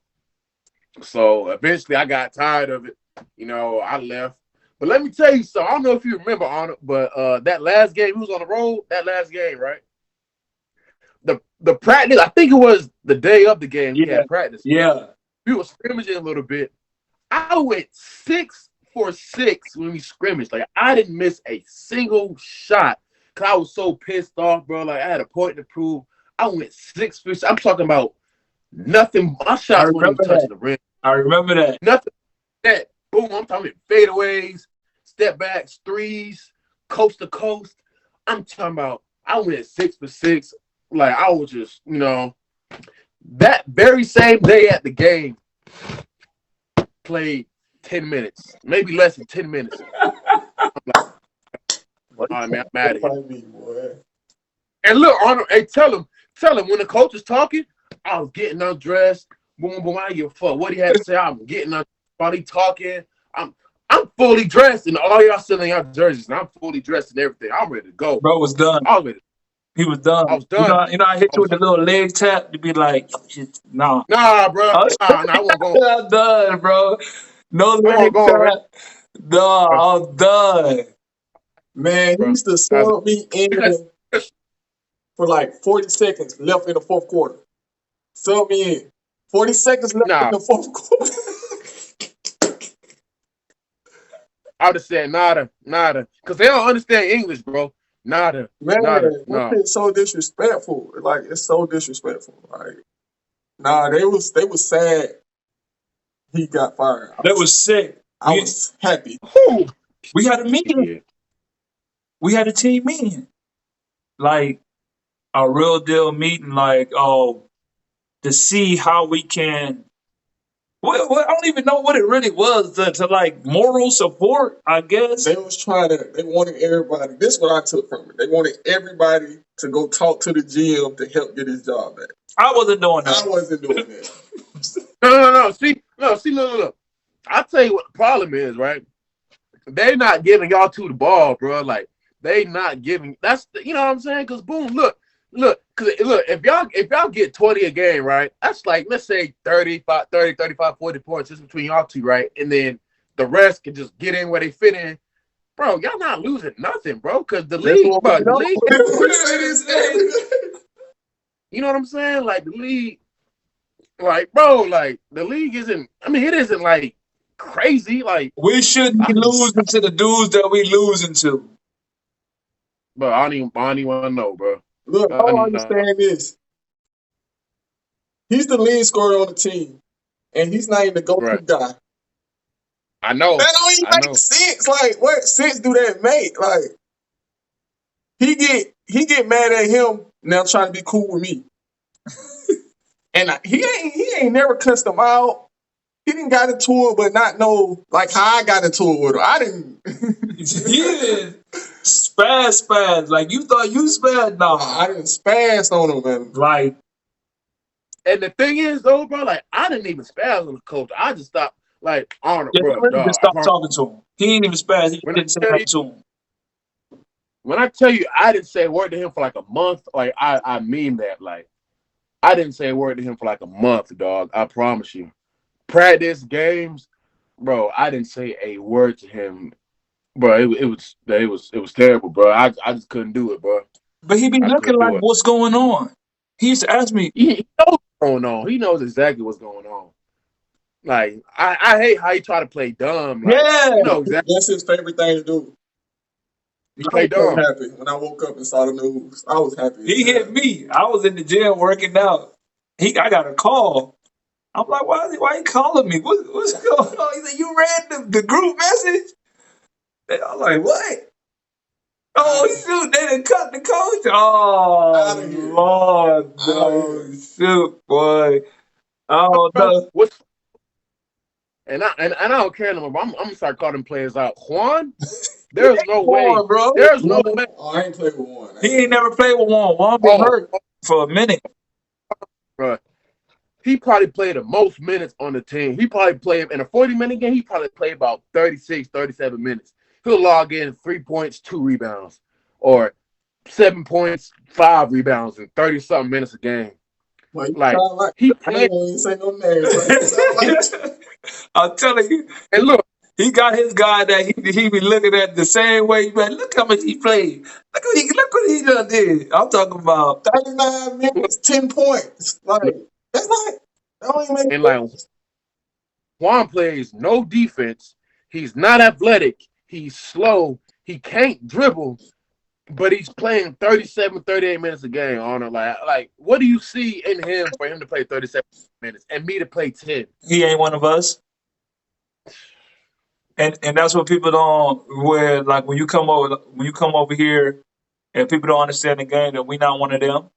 [SPEAKER 1] So eventually I got tired of it. You know, I left. But let me tell you something. I don't know if you remember, Arnold, but that last game, he was on the road, that last game, right? The practice, I think it was the day of the game, we had practice.
[SPEAKER 5] Yeah.
[SPEAKER 1] We were scrimmaging a little bit. I went 6 for 6 when we scrimmaged. Like, I didn't miss a single shot because I was so pissed off, bro. Like, I had a point to prove. I went 6 for 6. I'm talking about nothing. My shots weren't even touching the rim.
[SPEAKER 5] I remember that.
[SPEAKER 1] Nothing. That boom. I'm talking fadeaways, step backs, threes, coast to coast. I'm talking about. I went 6 for 6. Like, I was just, you know, that very same day at the game, played 10 minutes, maybe less than 10 minutes. I'm like, all right, man, I'm out of here. And look, Arnold, hey, tell him when the coach is talking, I was getting undressed. Boom, boom, boom. I don't give a fuck what he had to say. I'm getting undressed while he talking. I'm fully dressed, and all y'all still in your jerseys, and I'm fully dressed and everything. I'm ready to go.
[SPEAKER 5] Bro was done.
[SPEAKER 1] I was ready.
[SPEAKER 5] He was done.
[SPEAKER 1] I was done.
[SPEAKER 5] You know, I hit you with the little leg tap. You be like, nah.
[SPEAKER 1] Nah, bro. Nah, I won't go.
[SPEAKER 5] I'm done, bro. No leg tap. Nah, I'm done.
[SPEAKER 2] Man, he used to sub me in for like 40 seconds left in the fourth quarter. Sub me in. 40 seconds left in the fourth quarter.
[SPEAKER 1] I would have said nada. Because they don't understand English, bro. Nada.
[SPEAKER 2] Man,
[SPEAKER 1] no.
[SPEAKER 2] It's so disrespectful. Like, it's so disrespectful. Like, nah, they was sad he got fired.
[SPEAKER 5] That was sick.
[SPEAKER 2] I was happy.
[SPEAKER 5] We had a meeting. Yeah. We had a team meeting. Like, a real deal meeting, like, to see how we can. Well, I don't even know what it really was. To like moral support, I guess.
[SPEAKER 2] They wanted everybody. This is what I took from it. They wanted everybody to go talk to the GM to help get his job back.
[SPEAKER 5] I wasn't doing that.
[SPEAKER 2] I wasn't doing that.
[SPEAKER 1] No. See, look. I'll tell you what the problem is, right? They not giving y'all two the ball, bro. Like, they not giving. That's, you know what I'm saying? Because, boom, look, if y'all get 20 a game, right? That's like, let's say 30, 35, 40 points just between y'all two, right? And then the rest can just get in where they fit in. Bro, y'all not losing nothing, bro, because the league, you know what I'm saying? Like, the league, like, bro, like, the league isn't, I mean, it isn't, like, crazy. Like,
[SPEAKER 5] we shouldn't be losing to the dudes that we losing to.
[SPEAKER 1] Bro, I don't even want to know, bro.
[SPEAKER 2] Look, all I understand is he's the lead scorer on the team, and he's not even the go-to guy.
[SPEAKER 1] I know.
[SPEAKER 2] That don't even make sense. Like, what sense do that make? Like, he get mad at him now trying to be cool with me, and he ain't never cussed him out. He didn't got into it, but not know like how I got into it with him. I didn't.
[SPEAKER 5] He didn't spaz. Like, you thought you spaz? No,
[SPEAKER 2] I didn't spaz on him, man.
[SPEAKER 5] Right.
[SPEAKER 1] And the thing is, though, bro, like, I didn't even spaz on the coach. I just stopped, like, Arnold,
[SPEAKER 5] yeah,
[SPEAKER 1] bro.
[SPEAKER 5] He just stopped talking to him. He ain't even spaz. He didn't say nothing to him.
[SPEAKER 1] When I tell you, I didn't say a word to him for like a month. Like, I mean that. Like, I didn't say a word to him for like a month, dog. I promise you. Practice, games, bro, I didn't say a word to him, bro. It was terrible, bro. I just couldn't do it, bro.
[SPEAKER 5] But he be
[SPEAKER 1] I
[SPEAKER 5] looking
[SPEAKER 1] couldn't
[SPEAKER 5] like,
[SPEAKER 1] do it.
[SPEAKER 5] what's going on? He used to ask me,
[SPEAKER 1] He knows what's going on. He knows exactly what's going on. Like I hate how he try to play dumb. Like
[SPEAKER 5] yeah.
[SPEAKER 1] you know exactly
[SPEAKER 2] That's his favorite thing to do.
[SPEAKER 1] he
[SPEAKER 2] I
[SPEAKER 1] play
[SPEAKER 2] was so
[SPEAKER 1] dumb.
[SPEAKER 2] happy when I woke up and saw the news. I was happy.
[SPEAKER 5] He hit me. I was in the gym working out. I got a call. I'm like, why he calling me? What's going on? He said, you read the group message? And I'm like, what? Oh, shoot, they done cut the coach.
[SPEAKER 2] Outta
[SPEAKER 5] Oh,
[SPEAKER 2] here.
[SPEAKER 5] Lord,
[SPEAKER 2] Outta
[SPEAKER 5] no.
[SPEAKER 2] here.
[SPEAKER 5] Shoot, boy. Oh,
[SPEAKER 1] Bro,
[SPEAKER 5] no.
[SPEAKER 1] what's and I don't care no more. But I'm gonna start calling players out. Juan, there's no
[SPEAKER 5] Come
[SPEAKER 1] way.
[SPEAKER 5] on, bro.
[SPEAKER 1] There's no
[SPEAKER 2] One,
[SPEAKER 1] way.
[SPEAKER 2] oh, I ain't played with one.
[SPEAKER 5] He ain't never played with Juan. Juan been
[SPEAKER 1] Oh,
[SPEAKER 5] hurt for a minute.
[SPEAKER 1] bro. He probably played the most minutes on the team. He probably played in a 40-minute game. He probably played about 36, 37 minutes. He'll log in 3 points, 2 rebounds, or 7 points, 5 rebounds in 30-something minutes a game.
[SPEAKER 2] Well, you
[SPEAKER 1] Like
[SPEAKER 2] sound like
[SPEAKER 1] he
[SPEAKER 2] I
[SPEAKER 1] played.
[SPEAKER 2] ain't gonna say no names, but you sound like
[SPEAKER 5] I'm telling you,
[SPEAKER 1] And look,
[SPEAKER 5] he got his guy that he be looking at the same way. Man, look how much he played. Look what he done did. I'm talking about
[SPEAKER 2] 39
[SPEAKER 1] look,
[SPEAKER 2] minutes, 10 points. Like
[SPEAKER 1] look,
[SPEAKER 2] that's not. That don't even make
[SPEAKER 1] and like
[SPEAKER 2] sense.
[SPEAKER 1] Juan plays no defense. He's not athletic. He's slow. He can't dribble. But he's playing 37, 38 minutes a game on it. Like, what do you see in him for him to play 37 minutes and me to play 10?
[SPEAKER 5] he ain't one of us. And that's what people don't where like when you come over here and people don't understand the game that we not one of them.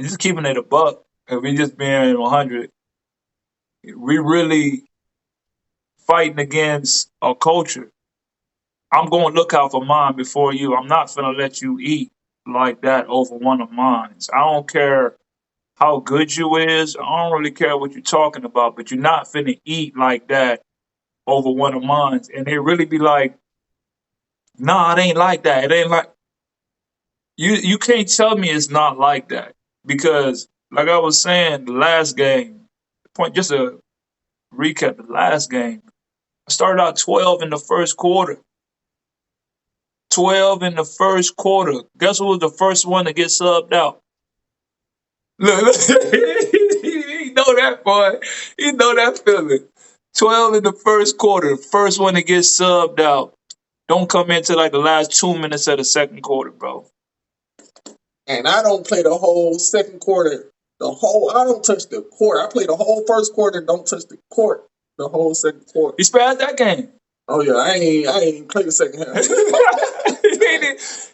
[SPEAKER 5] Just keeping it a buck. If we just being 100, we really fighting against a culture. I'm going to look out for mine before you. I'm not finna let you eat like that over one of mine. I don't care how good you is. I don't really care what you're talking about, but you're not finna eat like that over one of mine. And they really be like, nah, it ain't like that. It ain't like you can't tell me it's not like that. Because like I was saying, the last game, point just a recap, the last game. I started out 12 in the first quarter. 12 in the first quarter. Guess who was the first one to get subbed out? Look, he know that boy. He know that feeling. 12 in the first quarter. First one to get subbed out. Don't come into like the last 2 minutes of the second quarter, bro.
[SPEAKER 2] And I don't play the whole second quarter. I don't touch the court. I play the whole first quarter and don't touch the court the whole second quarter.
[SPEAKER 5] He spazzed that game.
[SPEAKER 2] Oh yeah, I ain't play the second half.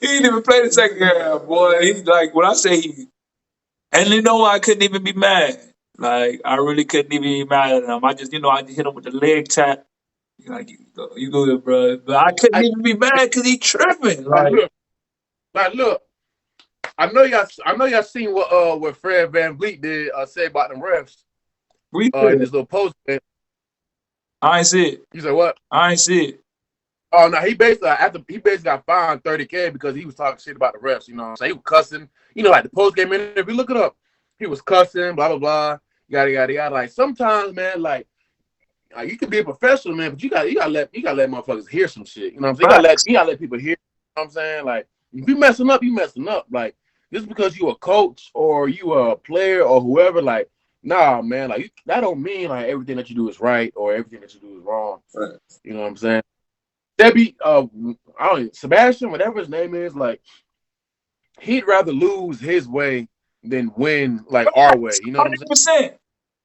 [SPEAKER 5] He didn't even play the second half, boy. He's like, when I say he, and you know I couldn't even be mad. Like, I really couldn't even be mad at him. I just hit him with the leg tap. Like, you go, bro. But I couldn't
[SPEAKER 1] I
[SPEAKER 5] even be mad because he tripping.
[SPEAKER 1] like
[SPEAKER 5] Like,
[SPEAKER 1] look, look. I know y'all seen what Fred Van Vliet did say about the refs
[SPEAKER 5] we
[SPEAKER 1] in
[SPEAKER 5] did.
[SPEAKER 1] this little post.
[SPEAKER 5] I ain't see it.
[SPEAKER 1] You said what?
[SPEAKER 5] I ain't see it.
[SPEAKER 1] Oh no, he basically got fined $30K because he was talking shit about the refs. You know what I'm saying? He was cussing. You know, like the post game interview. Look it up. He was cussing, blah blah blah, yada yada yada. Like sometimes, man, like you can be a professional, man, but you gotta let motherfuckers hear some shit. You know what I'm saying?
[SPEAKER 5] Facts.
[SPEAKER 1] You gotta let people hear. You know what I'm saying? Like if you messing up, you messing up. Like just because you a coach or you a player or whoever, like nah, man, like that don't mean like everything that you do is right or everything that you do is wrong.
[SPEAKER 2] Right.
[SPEAKER 1] You know what I'm saying? Debbie, I don't know, Sebastian, whatever his name is, like he'd rather lose his way than win like our way. You know what I'm saying?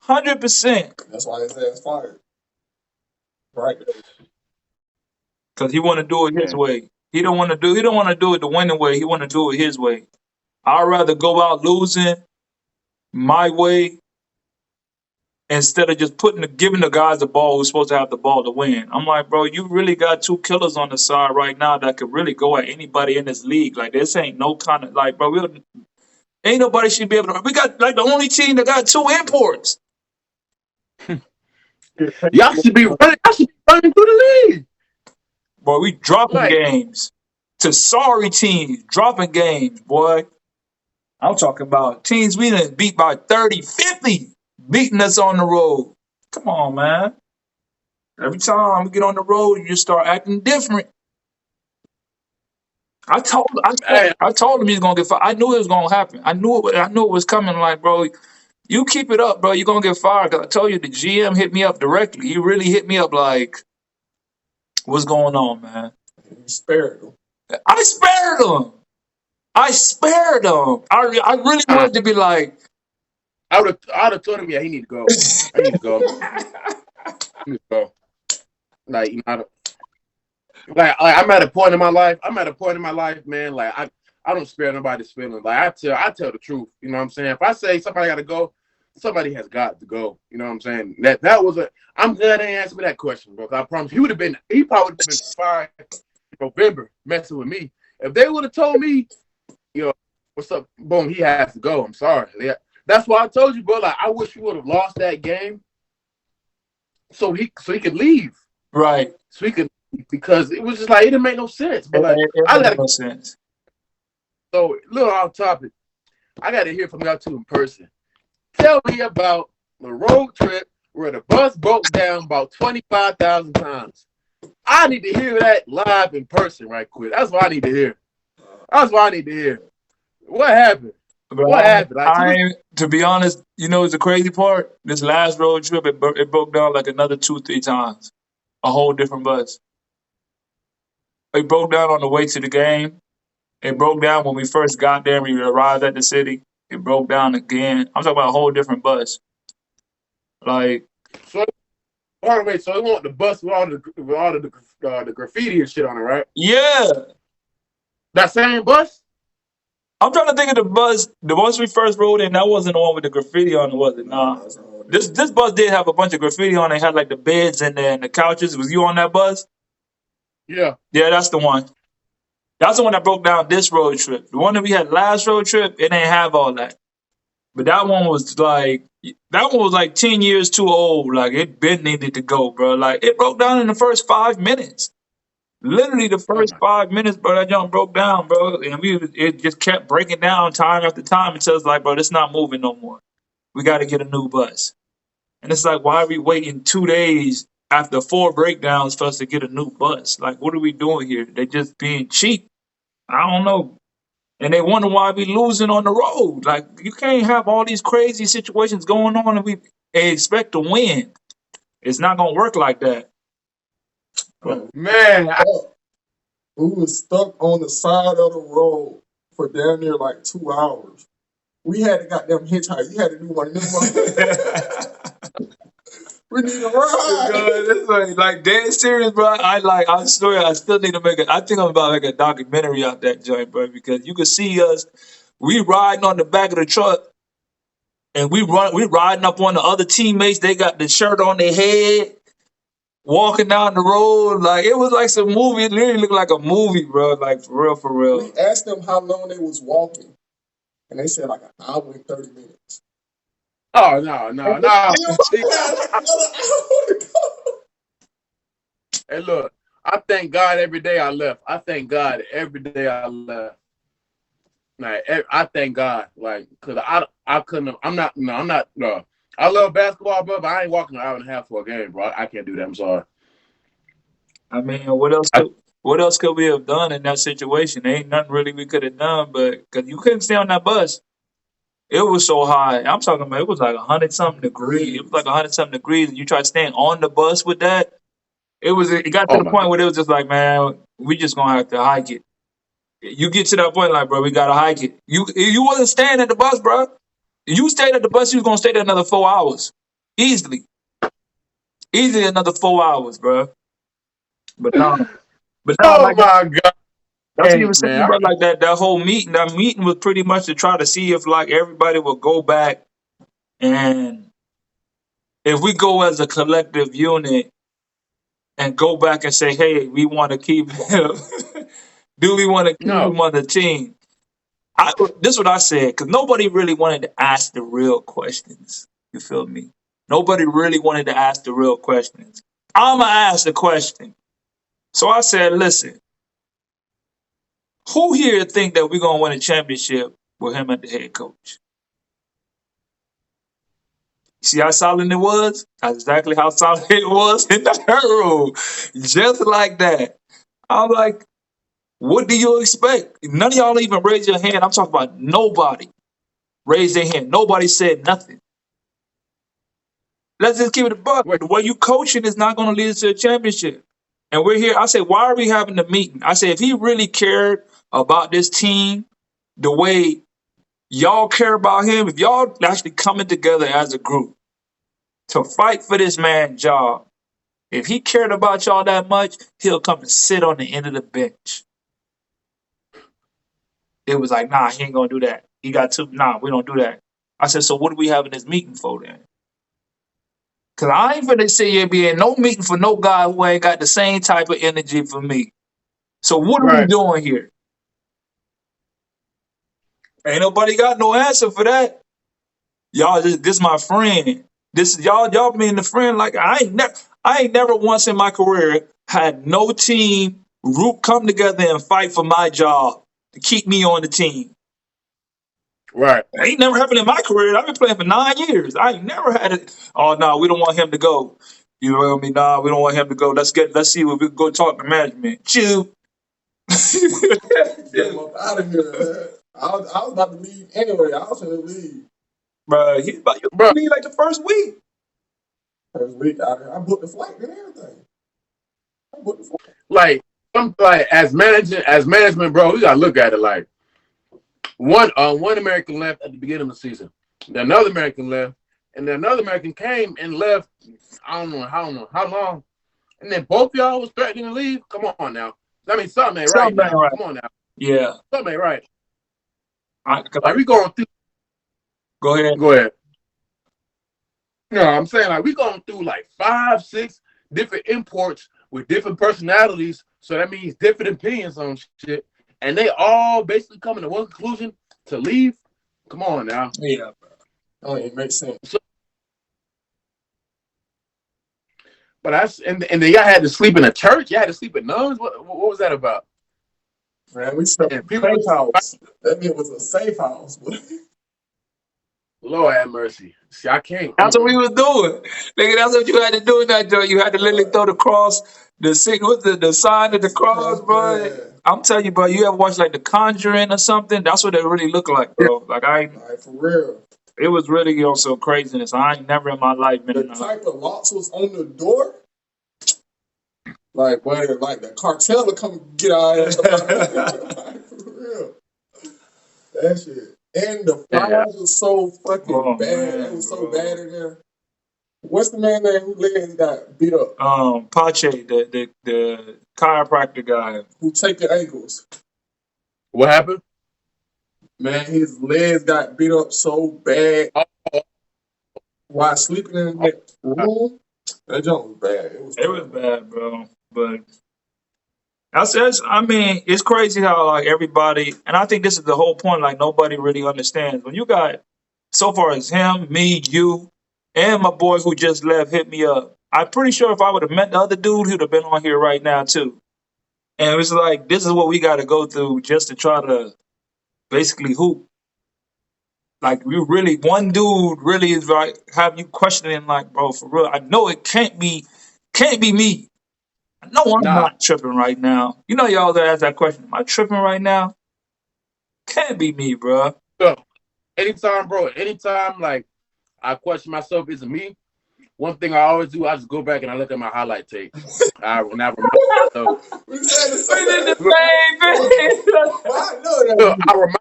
[SPEAKER 5] 100%. 100%.
[SPEAKER 2] That's why his ass fired. Right.
[SPEAKER 5] Because he want to do it his
[SPEAKER 1] Yeah.
[SPEAKER 5] way. He don't want to do it the winning way. He want to do it his way. I'd rather go out losing my way instead of just giving the guys the ball who's supposed to have the ball to win. I'm like, bro, you really got two killers on the side right now that could really go at anybody in this league. Like, this ain't no kind of like, bro, ain't nobody should be able to. We got like the only team that got two imports.
[SPEAKER 1] Y'all should be running through the league.
[SPEAKER 5] Boy, we dropping
[SPEAKER 1] Like,
[SPEAKER 5] games to sorry teams, dropping games, boy. I'm talking about teams we done beat by 30, 50, beating us on the road. Come on, man. Every time we get on the road, you just start acting different. I told
[SPEAKER 1] Hey,
[SPEAKER 5] I told him he's gonna get fired. I knew it was gonna happen. I knew it was coming. Like, bro, you keep it up, bro. You're gonna get fired. 'Cause I told you the GM hit me up directly. He really hit me up like, what's going on, man?
[SPEAKER 2] You spared them.
[SPEAKER 5] I spared him. I spared him. I really
[SPEAKER 1] I
[SPEAKER 5] wanted to be like,
[SPEAKER 1] would have told him, yeah, he need to go. I need to go. He need to go. Like, you know, like I'm at a point in my life. I'm at a point in my life, man. Like I don't spare nobody's feelings. Like I tell the truth. You know what I'm saying? If I say somebody got to go, somebody has got to go. You know what I'm saying? That was a. I'm glad they answered me that question, bro. 'Cause I promise he would have been. He probably would have been fired in November messing with me. If they would have told me, you know, what's up, boom, he has to go. I'm sorry. Yeah, that's why I told you, bro. Like I wish you would have lost that game, so he could leave.
[SPEAKER 5] right.
[SPEAKER 1] So he could, because it was just like it didn't make no sense. But like
[SPEAKER 5] It
[SPEAKER 1] I
[SPEAKER 5] made
[SPEAKER 1] gotta
[SPEAKER 5] no sense.
[SPEAKER 1] so a little off topic. I gotta hear from y'all two in person. Tell me about the road trip where the bus broke down about 25,000 times. I need to hear that live in person right quick. That's what I need to hear. That's what I need to hear. What happened?
[SPEAKER 5] But
[SPEAKER 1] What happened? Like,
[SPEAKER 5] to be honest, you know, it's the crazy part. This last road trip, it broke down like another 2, 3 times. A whole different bus. It broke down on the way to the game. It broke down when we first got there and we arrived at the city. It broke down again. I'm talking about a whole different bus. Like,
[SPEAKER 1] so, hold on, wait. So, we want the bus with all the graffiti and shit on it, right?
[SPEAKER 5] yeah.
[SPEAKER 1] That same bus?
[SPEAKER 5] I'm trying to think of the bus we first rode in. That wasn't the one with the graffiti on it, was it? Nah. This bus did have a bunch of graffiti on it. It had like the beds and the couches. Was you on that bus?
[SPEAKER 1] Yeah.
[SPEAKER 5] Yeah, that's the one. That's the one that broke down this road trip. The one that we had last road trip, it didn't have all that. But that one was like 10 years too old. Like it been needed to go, bro. Like it broke down in the first 5 minutes. Literally the
[SPEAKER 1] Oh
[SPEAKER 5] first
[SPEAKER 1] my.
[SPEAKER 5] 5 minutes, bro, that jump broke down, bro. And it just kept breaking down time after time until it's like, bro, it's not moving no more. We got to get a new bus. And it's like, why are we waiting 2 days after 4 breakdowns for us to get a new bus? Like, what are we doing here? They just being cheap. I don't know. And they wonder why we losing on the road. Like, you can't have all these crazy situations going on and we expect to win. It's not going to work like that.
[SPEAKER 2] Bro,
[SPEAKER 1] Man,
[SPEAKER 2] we was stuck on the side of the road for damn near like 2 hours. We had to goddamn hitchhike. You had to do one of them. We need a ride.
[SPEAKER 5] It's like dead serious, bro. I swear, I still need to I think I'm about to make a documentary out that joint, bro, because you can see us, we riding on the back of the truck and we riding up on the other teammates. They got the shirt on their head, walking down the road. Like, it was like some movie. It literally looked like a movie, bro. Like, for real, for real.
[SPEAKER 2] We asked them how long they was walking, and they said like an hour and 30 minutes.
[SPEAKER 1] oh no. Hey, look, I thank God every day I left. I thank God every day I left. Like, I thank God, like, cause I couldn't. I'm not. No, I'm not. No, I love basketball, bro, but I ain't walking an hour and a half for a game, bro. I can't do that. I'm sorry.
[SPEAKER 5] I mean, what else could we have done in that situation? There ain't nothing really we could have done, but because you couldn't stay on that bus. It was so high. I'm talking about it was like 100 something degrees. It was like 100 something degrees, and you try staying on the bus with that. It got to
[SPEAKER 1] Oh
[SPEAKER 5] the
[SPEAKER 1] my
[SPEAKER 5] point
[SPEAKER 1] God.
[SPEAKER 5] where it was just like, man, we just gonna have to hike it. You get to that point, like, bro, we gotta hike it. You wasn't staying at the bus, bro. You stayed at the bus, you was gonna stay there another 4 hours, easily, easily another 4 hours, bro. But no,
[SPEAKER 1] Oh
[SPEAKER 5] like that.
[SPEAKER 1] my God.
[SPEAKER 5] That's what he
[SPEAKER 1] Hey
[SPEAKER 5] was saying,
[SPEAKER 1] man.
[SPEAKER 5] bro. Like that whole meeting. That meeting was pretty much to try to see if like everybody would go back and if we go as a collective unit and go back and say, hey, we want to keep him. Do we want to keep
[SPEAKER 1] No.
[SPEAKER 5] him on the team? This is what I said, because nobody really wanted to ask the real questions. You feel me? Nobody really wanted to ask the real questions. I'm going to ask the question. So I said, listen, who here think that we're going to win a championship with him at the head coach? See how silent it was? That's exactly how silent it was in that room. Just like that. I'm like, what do you expect? None of y'all even raise your hand. I'm talking about nobody raised their hand. Nobody said nothing. Let's just give it a buck.
[SPEAKER 1] Wait,
[SPEAKER 5] The way you coaching is not going to lead us to a championship. And we're here. I said, why are we having the meeting? I said, if he really cared about this team the way y'all care about him, if y'all actually coming together as a group to fight for this man's job, if he cared about y'all that much, he'll come and sit on the end of the bench. It was like, nah, he ain't gonna do that. He got two. Nah, we don't do that. I said, so what are we having this meeting for then? Cause I ain't finna sit here be in no meeting for no guy who ain't got the same type of energy for me. So what are we
[SPEAKER 1] right.
[SPEAKER 5] doing here? Ain't nobody got no answer for that. Y'all, this my friend. This y'all being the friend. Like I ain't never once in my career had no team group come together and fight for my job to keep me on the team.
[SPEAKER 1] Right.
[SPEAKER 5] It ain't never happened in my career. I've been playing for 9 years. I ain't never had it. Oh no, we don't want him to go. You know what I mean? Nah, we don't want him to go. Let's see if we can go talk to management. Chill.
[SPEAKER 2] Get him up out of here, man. I was about to leave anyway. I was going to leave.
[SPEAKER 5] Bro, he's about to
[SPEAKER 1] Bro,
[SPEAKER 5] leave like the first week.
[SPEAKER 2] First week out here. I booked the flight and everything. I booked the flight.
[SPEAKER 1] like, as management, bro, we gotta look at it like one American left at the beginning of the season. Then another American left, and then another American came and left. I don't know how long. And then both y'all was threatening to leave. Come on now. I mean, something ain't right
[SPEAKER 5] Something ain't
[SPEAKER 1] now.
[SPEAKER 5] right.
[SPEAKER 1] Come on now.
[SPEAKER 5] Yeah.
[SPEAKER 1] Something ain't right.
[SPEAKER 5] 'Cause
[SPEAKER 1] Like we going through.
[SPEAKER 5] go ahead.
[SPEAKER 1] Go ahead. No, I'm saying like we going through like 5, 6 different imports with different personalities. So that means different opinions on shit. And they all basically coming to one conclusion to leave. Come on now.
[SPEAKER 5] Yeah.
[SPEAKER 2] Oh, it makes sense.
[SPEAKER 1] But and then y'all had to sleep in a church. Y'all had to sleep with nuns. What was that about?
[SPEAKER 2] Man, we slept in
[SPEAKER 1] And
[SPEAKER 2] a
[SPEAKER 1] people,
[SPEAKER 2] safe house. That meant was a safe house.
[SPEAKER 1] Lord have mercy. See, I can't.
[SPEAKER 5] That's what we was doing. Nigga, that's what you had to do in that joint. You had to literally throw the cross, the sign of the cross, bro.
[SPEAKER 2] Yeah.
[SPEAKER 5] I'm telling you, bro, you ever watch like The Conjuring or something? That's what it really looked like, bro. Like
[SPEAKER 2] Like, for real.
[SPEAKER 5] it was really some craziness. I ain't never in my life been
[SPEAKER 2] The
[SPEAKER 5] in a
[SPEAKER 2] type of locks was on the door. Like, boy, like the cartel would come get our ass. Like, for real. That shit. And the flies was so fucking bad.
[SPEAKER 5] man,
[SPEAKER 2] It was so
[SPEAKER 5] bro.
[SPEAKER 2] bad in there. What's the man name who legs got beat up?
[SPEAKER 5] Pache, the chiropractor guy.
[SPEAKER 2] Who take your ankles?
[SPEAKER 1] What happened?
[SPEAKER 2] Man, his legs got beat up so bad
[SPEAKER 1] Oh,
[SPEAKER 2] while sleeping in that room. That junk was bad.
[SPEAKER 5] It was bad, bro. But I mean, it's crazy how like everybody, and I think this is the whole point. Like nobody really understands when you got so far as him, me, you, and my boy who just left hit me up. I'm pretty sure if I would have met the other dude, he'd have been on here right now too. And it was like this is what we got to go through just to try to basically hoop. Like we really, one dude really is like have you questioning like, bro, for real. I know it can't be me. No, I'm
[SPEAKER 1] nah.
[SPEAKER 5] not tripping right now. You know, y'all that ask that question. Am I tripping right now? Can't be me, bro.
[SPEAKER 1] So, anytime, like, I question myself, is it me? One thing I always do, I just go back and I look at my highlight tapes. When I remember myself.
[SPEAKER 2] We said the
[SPEAKER 5] We did the
[SPEAKER 2] same.
[SPEAKER 5] same thing.
[SPEAKER 2] I know that.
[SPEAKER 1] Look, I remind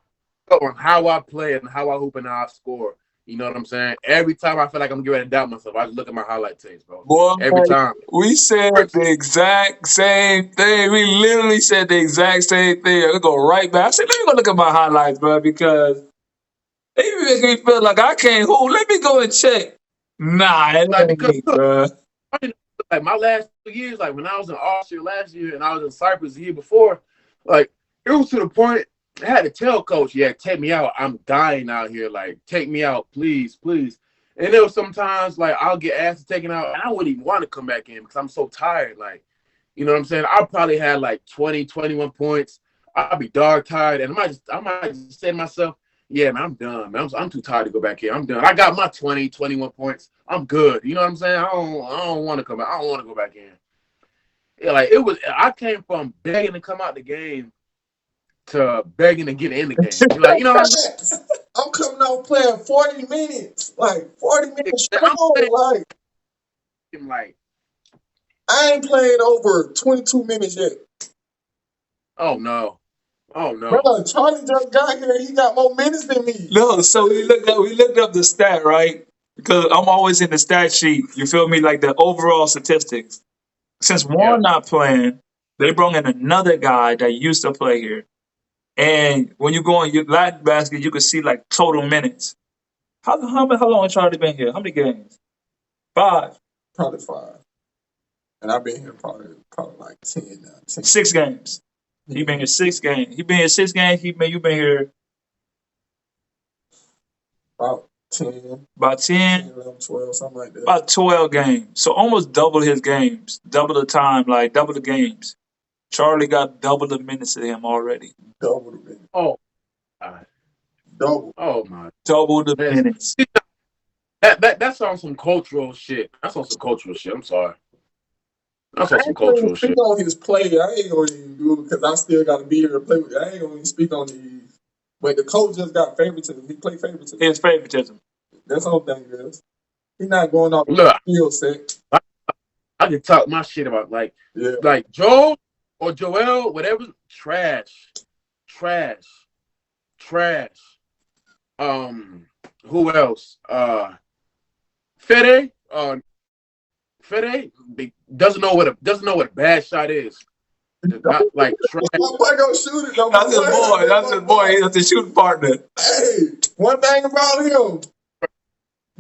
[SPEAKER 1] myself on how I play and how I hoop and how I score. You know what I'm saying? Every time I feel like I'm getting ready to doubt myself, I just look at my highlight tapes, bro.
[SPEAKER 5] Boy,
[SPEAKER 1] Every time.
[SPEAKER 5] we said the exact same thing. We literally said the exact same thing. I go right back. I said, let me go look at my highlights, bro, because it makes me feel like I can't hoop. Let me go and check. Nah, it
[SPEAKER 1] Like,
[SPEAKER 5] ain't
[SPEAKER 1] because
[SPEAKER 5] me,
[SPEAKER 1] look,
[SPEAKER 5] bro.
[SPEAKER 1] like my last 2 years, like when I was in Austria last year and I was in Cyprus the year before, like it was to the point I had to tell coach, yeah, take me out. I'm dying out here. Like, take me out, please, please. And there was sometimes like I'll get asked to take it out and I wouldn't even want to come back in because I'm so tired. Like, you know what I'm saying? I probably had like 20, 21 points. I'll be dog tired and I might just say to myself, Yeah, man, I'm done, man. I'm too tired to go back here. I'm done. I got my 20, 21 points. I'm good. You know what I'm saying? I don't want to come back. I don't want to go back in. Yeah, like it was. I came from begging to come out the game to begging to get in the game. Like, you know what I'm
[SPEAKER 2] I'm coming out playing 40 minutes, like 40 minutes
[SPEAKER 1] saying?
[SPEAKER 2] straight.
[SPEAKER 1] I'm saying,
[SPEAKER 2] Like
[SPEAKER 1] like,
[SPEAKER 2] I ain't played over 22 minutes yet.
[SPEAKER 1] oh no, oh no.
[SPEAKER 2] Bro, Charlie just got here. He got more minutes than me.
[SPEAKER 5] No, so we looked up the stat, right? Because I'm always in the stat sheet. You feel me? Like the overall statistics. Since
[SPEAKER 1] Yeah.
[SPEAKER 5] Warren not playing, they brought in another guy that used to play here. And when you go on your Latin basket, you can see like total minutes. How long has Charlie been here? How many games? 5,
[SPEAKER 2] Probably 5. And I've been here probably like 10 now. 10.
[SPEAKER 5] 6 games. He been here 6 games. He been here 6 games. You been here
[SPEAKER 2] About 10,
[SPEAKER 5] about 10,
[SPEAKER 2] 11, 12, something like that.
[SPEAKER 5] about 12 games. So almost double his games, double the time, like double the games. Charlie got double the minutes of him already.
[SPEAKER 2] Double the minutes.
[SPEAKER 1] Oh, God.
[SPEAKER 2] Double.
[SPEAKER 1] Oh my.
[SPEAKER 5] Double the
[SPEAKER 1] Man,
[SPEAKER 5] minutes.
[SPEAKER 1] that's on some cultural shit. That's on some cultural shit. I'm sorry. That's on
[SPEAKER 2] I
[SPEAKER 1] some
[SPEAKER 2] ain't gonna
[SPEAKER 1] cultural
[SPEAKER 2] speak
[SPEAKER 1] shit.
[SPEAKER 2] on his play. I ain't gonna even do it because I still got to be here to play with. I ain't gonna even speak on these. But the coach just got favoritism. He played favoritism.
[SPEAKER 5] His favoritism.
[SPEAKER 2] That's the whole thing is. He's not going off the
[SPEAKER 1] Look,
[SPEAKER 2] skill set.
[SPEAKER 1] I can talk my shit about
[SPEAKER 2] Yeah.
[SPEAKER 1] like Joel or Joel, whatever. Trash, trash, trash. Who else? Fede. Fede doesn't know what a bad shot is. Not like trash.
[SPEAKER 2] My boy gonna shoot it though.
[SPEAKER 5] That's his boy. That's his boy. That's his shooting partner.
[SPEAKER 2] Hey, one thing about him, at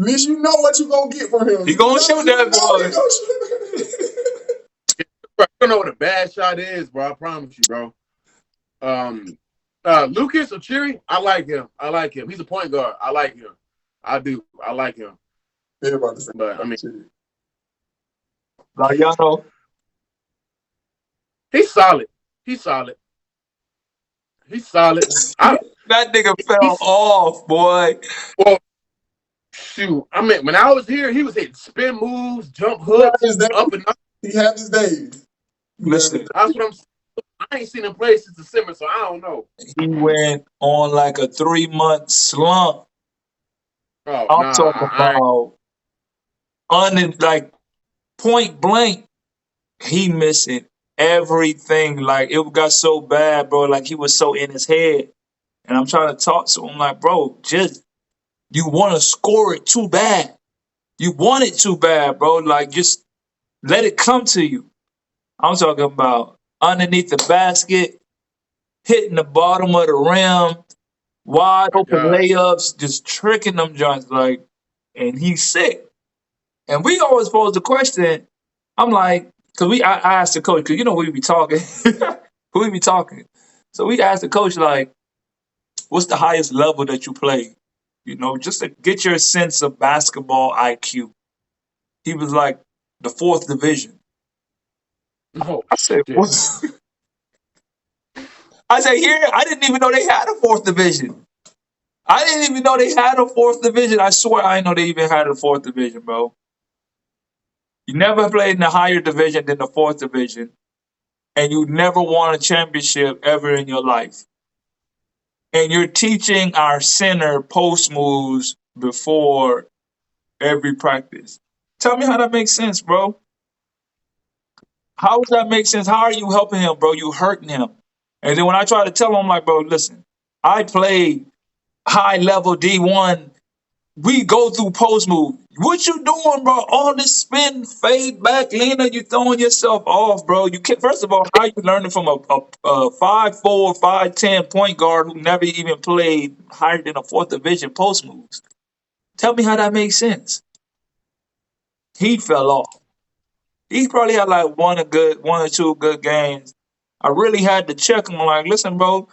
[SPEAKER 2] least you know what you gonna get from him.
[SPEAKER 5] He gonna shoot that boy.
[SPEAKER 2] He gonna shoot.
[SPEAKER 1] Bro, I don't know what a bad shot is, bro. I promise you, bro. Lucas Ochiri, I like him. He's a point guard. I like him. I do. I like him.
[SPEAKER 2] Everybody say
[SPEAKER 1] But I mean,
[SPEAKER 5] Like y'all know,
[SPEAKER 1] he's solid. He's solid. He's solid.
[SPEAKER 5] that nigga fell off, boy.
[SPEAKER 1] Well, shoot. I mean, when I was here, he was hitting spin moves, jump
[SPEAKER 2] He had
[SPEAKER 1] hooks,
[SPEAKER 2] his days.
[SPEAKER 1] up and up.
[SPEAKER 2] He had his days.
[SPEAKER 5] Listen,
[SPEAKER 1] That's what I'm saying. I ain't seen him play since December, so I don't know.
[SPEAKER 5] he went on like a 3-month slump.
[SPEAKER 1] Oh,
[SPEAKER 5] I'm
[SPEAKER 1] nah,
[SPEAKER 5] talking about like point blank. He missing everything. Like it got so bad, bro. Like he was so in his head. And I'm trying to talk to him like, bro, just you want to score it too bad. You want it too bad, bro. Like just let it come to you. I'm talking about underneath the basket, hitting the bottom of the rim, wide
[SPEAKER 1] my
[SPEAKER 5] open
[SPEAKER 1] God.
[SPEAKER 5] layups, just tricking them joints. Like, and he's sick. And we always pose the question. I'm like, because I asked the coach, because you know we be talking, we be talking. So we asked the coach like, what's the highest level that you play? You know, just to get your sense of basketball IQ. He was like, the 4th division.
[SPEAKER 1] Oh,
[SPEAKER 5] I said,
[SPEAKER 1] shit.
[SPEAKER 5] what? I said, here, I didn't even know they had a 4th division. I didn't even know they had a 4th division. I swear I didn't know they even had a 4th division, bro. You never played in a higher division than the 4th division, and you never won a championship ever in your life. And you're teaching our center post moves before every practice. Tell me how that makes sense, bro. How does that make sense? How are you helping him, bro? You hurting him. And then when I try to tell him, I'm like, bro, listen, I played high level D1. We go through post move. What you doing, bro? All this spin, fade back, leaner, you throwing yourself off, bro. You can't. First of all, how you learning from a 5'4", 5'10" point guard who never even played higher than a 4th division post moves? Tell me how that makes sense. He fell off. He probably had like one or two good games. I really had to check him. I'm like, listen, bro,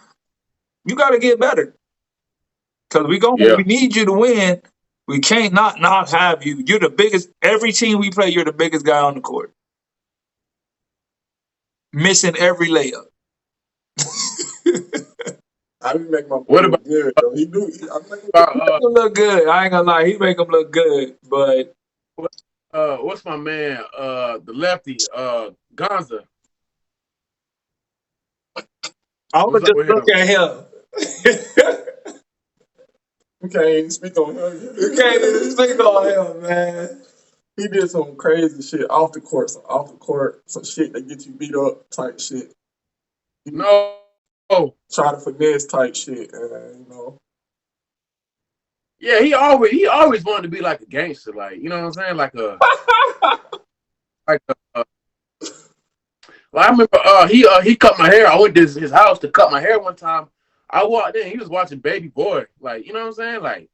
[SPEAKER 5] you got to get better because
[SPEAKER 1] Yeah.
[SPEAKER 5] we need you to win. We can't not have you. You're the biggest. Every team we play, you're the biggest guy on the court. Missing every layup.
[SPEAKER 2] I be making my boy
[SPEAKER 1] What about
[SPEAKER 2] look good though. He do. I make him
[SPEAKER 5] He
[SPEAKER 1] uh,
[SPEAKER 5] make him look good. I ain't gonna lie. He make him look good. But
[SPEAKER 1] what's my man? The lefty, Gonza.
[SPEAKER 5] I'm gonna
[SPEAKER 1] What's up
[SPEAKER 5] just
[SPEAKER 1] with
[SPEAKER 5] look
[SPEAKER 1] him?
[SPEAKER 5] at him.
[SPEAKER 2] we can't even speak on him.
[SPEAKER 5] You can't even speak on him, man.
[SPEAKER 2] He did some crazy shit off the court, some shit that get you beat up type shit.
[SPEAKER 1] No. Oh,
[SPEAKER 2] Try to finesse type shit, and
[SPEAKER 1] yeah. He always wanted to be like a gangster, like you know what I'm saying, like well, I remember he cut my hair. I went to his house to cut my hair one time. I walked in, he was watching Baby Boy, like you know what I'm saying, like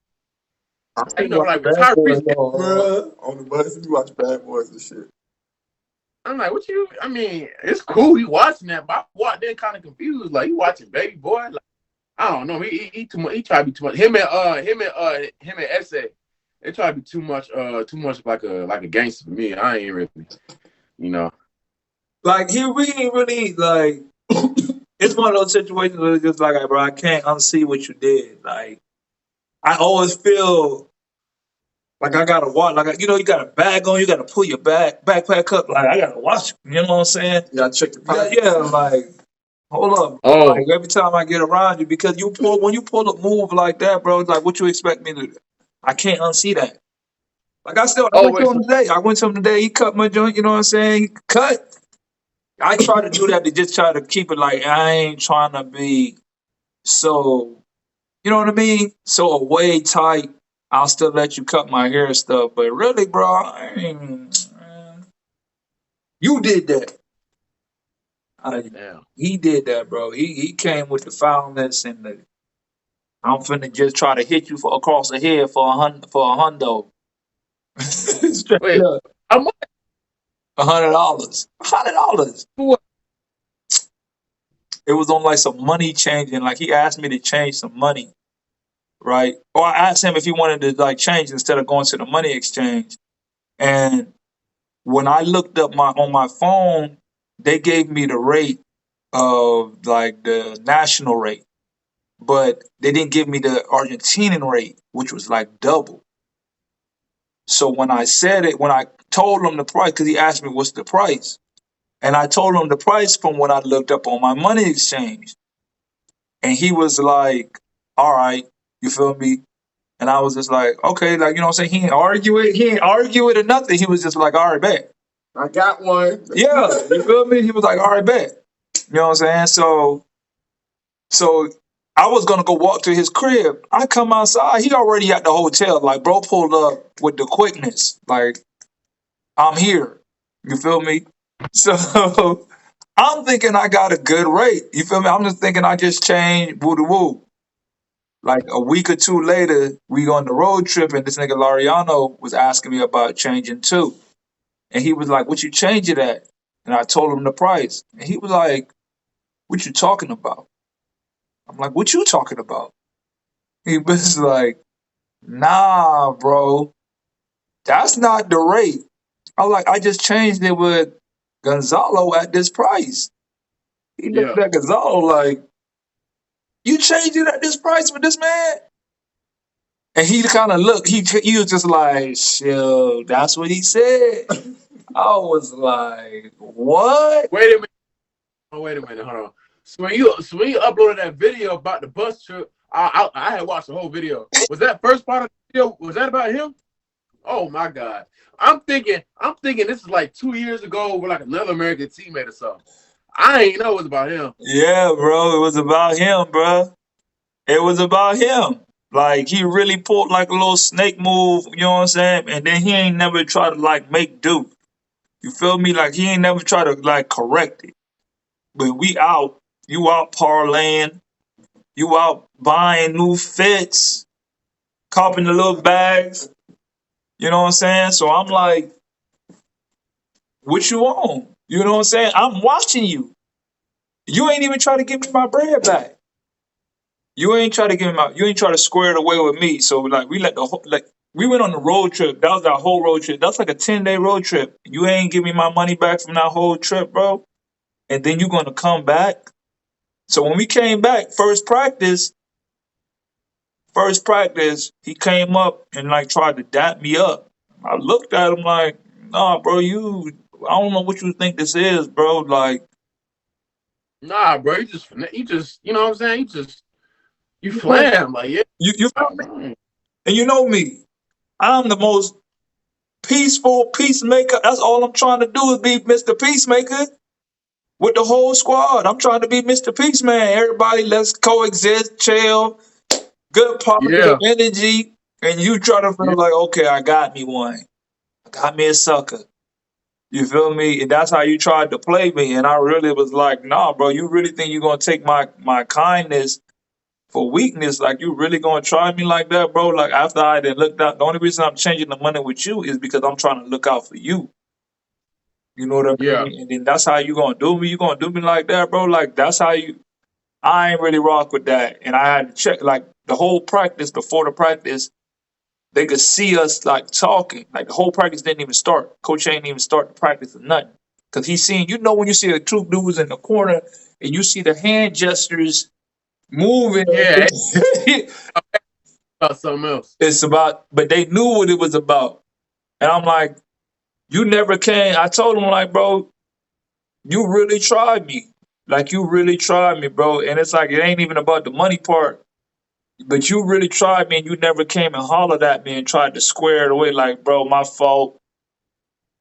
[SPEAKER 2] I
[SPEAKER 1] you
[SPEAKER 2] ain't
[SPEAKER 1] know,
[SPEAKER 2] watch
[SPEAKER 1] like with
[SPEAKER 2] Bad Boys
[SPEAKER 1] Tyrese.
[SPEAKER 2] on the bus. We watch Bad Boys and shit.
[SPEAKER 1] I'm like, what you? I mean, it's cool. He watching that, but I walked in kind of confused. Like, you watching Baby Boy? Like, I don't know. He too much. He try to be too much. Him and Essay. They try to be too much like a gangster for me. I ain't really, you know.
[SPEAKER 5] Like he really like. It's one of those situations where it's just like, bro, I can't unsee what you did. Like I always feel like I gotta watch. Like you got a bag on, you gotta pull your backpack up. Like I gotta watch. You know what I'm saying?
[SPEAKER 2] You gotta check the
[SPEAKER 5] Yeah,
[SPEAKER 2] pockets.
[SPEAKER 5] yeah. Like hold up.
[SPEAKER 1] Oh,
[SPEAKER 5] Like every time I get around you, because when you pull a move like that, bro, it's like what you expect me to do? I can't unsee that. Like I went to
[SPEAKER 1] wait. So
[SPEAKER 5] him today. He cut my joint. You know what I'm saying? He cut. I try to do that to just try to keep it like I ain't trying to be so. You know what I mean? So away tight. I'll still let you cut my hair and stuff, but really, bro, man, you did that.
[SPEAKER 1] damn.
[SPEAKER 5] He did that, bro. He came with the foulness and the. I'm finna just try to hit you across the head for a hundo. Straight
[SPEAKER 1] Wait,
[SPEAKER 5] up.
[SPEAKER 1] how much?
[SPEAKER 5] $100. $100.
[SPEAKER 1] For
[SPEAKER 5] It was on like some money changing. Like he asked me to change some money, right? Or I asked him if he wanted to like change instead of going to the money exchange. And when I looked up on my phone, they gave me the rate of like the national rate, but they didn't give me the Argentinian rate, which was like double. So when I told him the price, because he asked me what's the price, and I told him the price from what I looked up on my money exchange, and he was like, "All right, you feel me?" And I was just like, "Okay," like you know what I'm saying. He ain't argue it or nothing. He was just like, "All right, bet."
[SPEAKER 2] I got one.
[SPEAKER 5] Yeah, you feel me? He was like, "All right, bet." You know what I'm saying? So I was gonna go walk to his crib. I come outside, he already at the hotel. Like, bro pulled up with the quickness. Like, I'm here. You feel me? So I'm thinking I got a good rate. You feel me? I'm just thinking I just changed woo woo. Like a week or two later, we on the road trip, and this nigga Lariano was asking me about changing too. And he was like, "What you change it at?" And I told him the price. And he was like, "What you talking about?" I'm like, "What you talking about?" He was like, "Nah, bro, that's not the rate." I'm like, "I just changed it with Gonzalo at this price." He looked
[SPEAKER 1] Yeah.
[SPEAKER 5] at Gonzalo like, "You changed it at this price with this man?" And he kind of looked. He was just like, "Shit, that's what he said." I was like, "What?"
[SPEAKER 1] Wait a minute. Oh, wait a minute. Hold on. So when you uploaded that video about the bus trip, I had watched the whole video. Was that first part of the video? Was that about him? Oh my God. I'm thinking this is like 2 years ago with like another American teammate or something. I ain't know it was about him.
[SPEAKER 5] Yeah, bro, it was about him, bro. It was about him. Like he really pulled like a little snake move, you know what I'm saying? And then he ain't never try to like make do. You feel me? Like he ain't never try to like correct it. But we out, you out parlaying, you out buying new fits, copping the little bags. You know what I'm saying? So I'm like, what you on? You know what I'm saying? I'm watching you. You ain't even try to give me my bread back. You ain't try to give him out. You ain't try to square it away with me. So like we let the whole like we went on the road trip. That was our whole road trip. That's like a 10-day road trip. You ain't give me my money back from that whole trip, bro. And then you gonna come back So when we came back, first practice, he came up and like tried to dap me up. I looked at him like, nah, bro, I don't know what you think this is, bro. Like,
[SPEAKER 1] Nah, bro, you just, you know what I'm saying? You
[SPEAKER 5] you know,
[SPEAKER 1] flam, like, yeah.
[SPEAKER 5] you feel me?
[SPEAKER 1] Mm.
[SPEAKER 5] And you know me, I'm the most peaceful peacemaker. That's all I'm trying to do is be Mr. Peacemaker with the whole squad. I'm trying to be Mr. Peaceman. Everybody, let's coexist, chill, good positive
[SPEAKER 1] Yeah,
[SPEAKER 5] energy. And you try to
[SPEAKER 1] yeah,
[SPEAKER 5] feel like, okay, I got me one. I got me a sucker. You feel me? And that's how you tried to play me. And I really was like, nah, bro, you really think you're gonna take my kindness for weakness? Like you really gonna try me like that, bro? Like after I done looked out, the only reason I'm changing the money with you is because I'm trying to look out for you. You know what I
[SPEAKER 1] yeah,
[SPEAKER 5] mean? And then that's how you gonna do me. You gonna do me like that, bro? Like that's how you. I ain't really rock with that. And I had to check like the whole practice before the practice. They could see us like talking. Like the whole practice didn't even start. Coach ain't even start the practice or nothing. Cause he's seeing, you know, when you see the two dudes in the corner and you see the hand gestures moving,
[SPEAKER 1] yeah. About something else.
[SPEAKER 5] it's about, but they knew what it was about. And I'm like, you never came. I told him like, bro, you really tried me. Like you really tried me, bro. And it's like, it ain't even about the money part. But you really tried me and you never came and hollered at me and tried to square it away like, bro, my fault.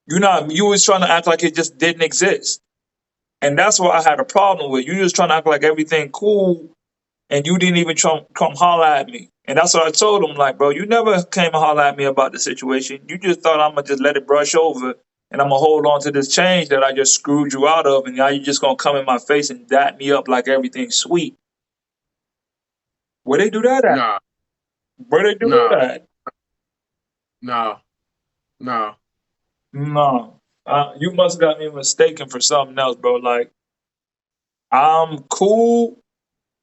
[SPEAKER 5] You was trying to act like it just didn't exist. And that's what I had a problem with. You just trying to act like everything cool and you didn't even come holler at me. And that's what I told him, like, bro, you never came and holler at me about the situation. You just thought I'm gonna just let it brush over and I'm gonna hold on to this change that I just screwed you out of, and now you're just gonna come in my face and dap me up like everything's sweet. Where they do that at?
[SPEAKER 1] Nah,
[SPEAKER 5] Where they do that
[SPEAKER 1] nah,
[SPEAKER 5] at?
[SPEAKER 1] nah, nah.
[SPEAKER 5] No. You must got me mistaken for something else, bro. Like, I'm cool,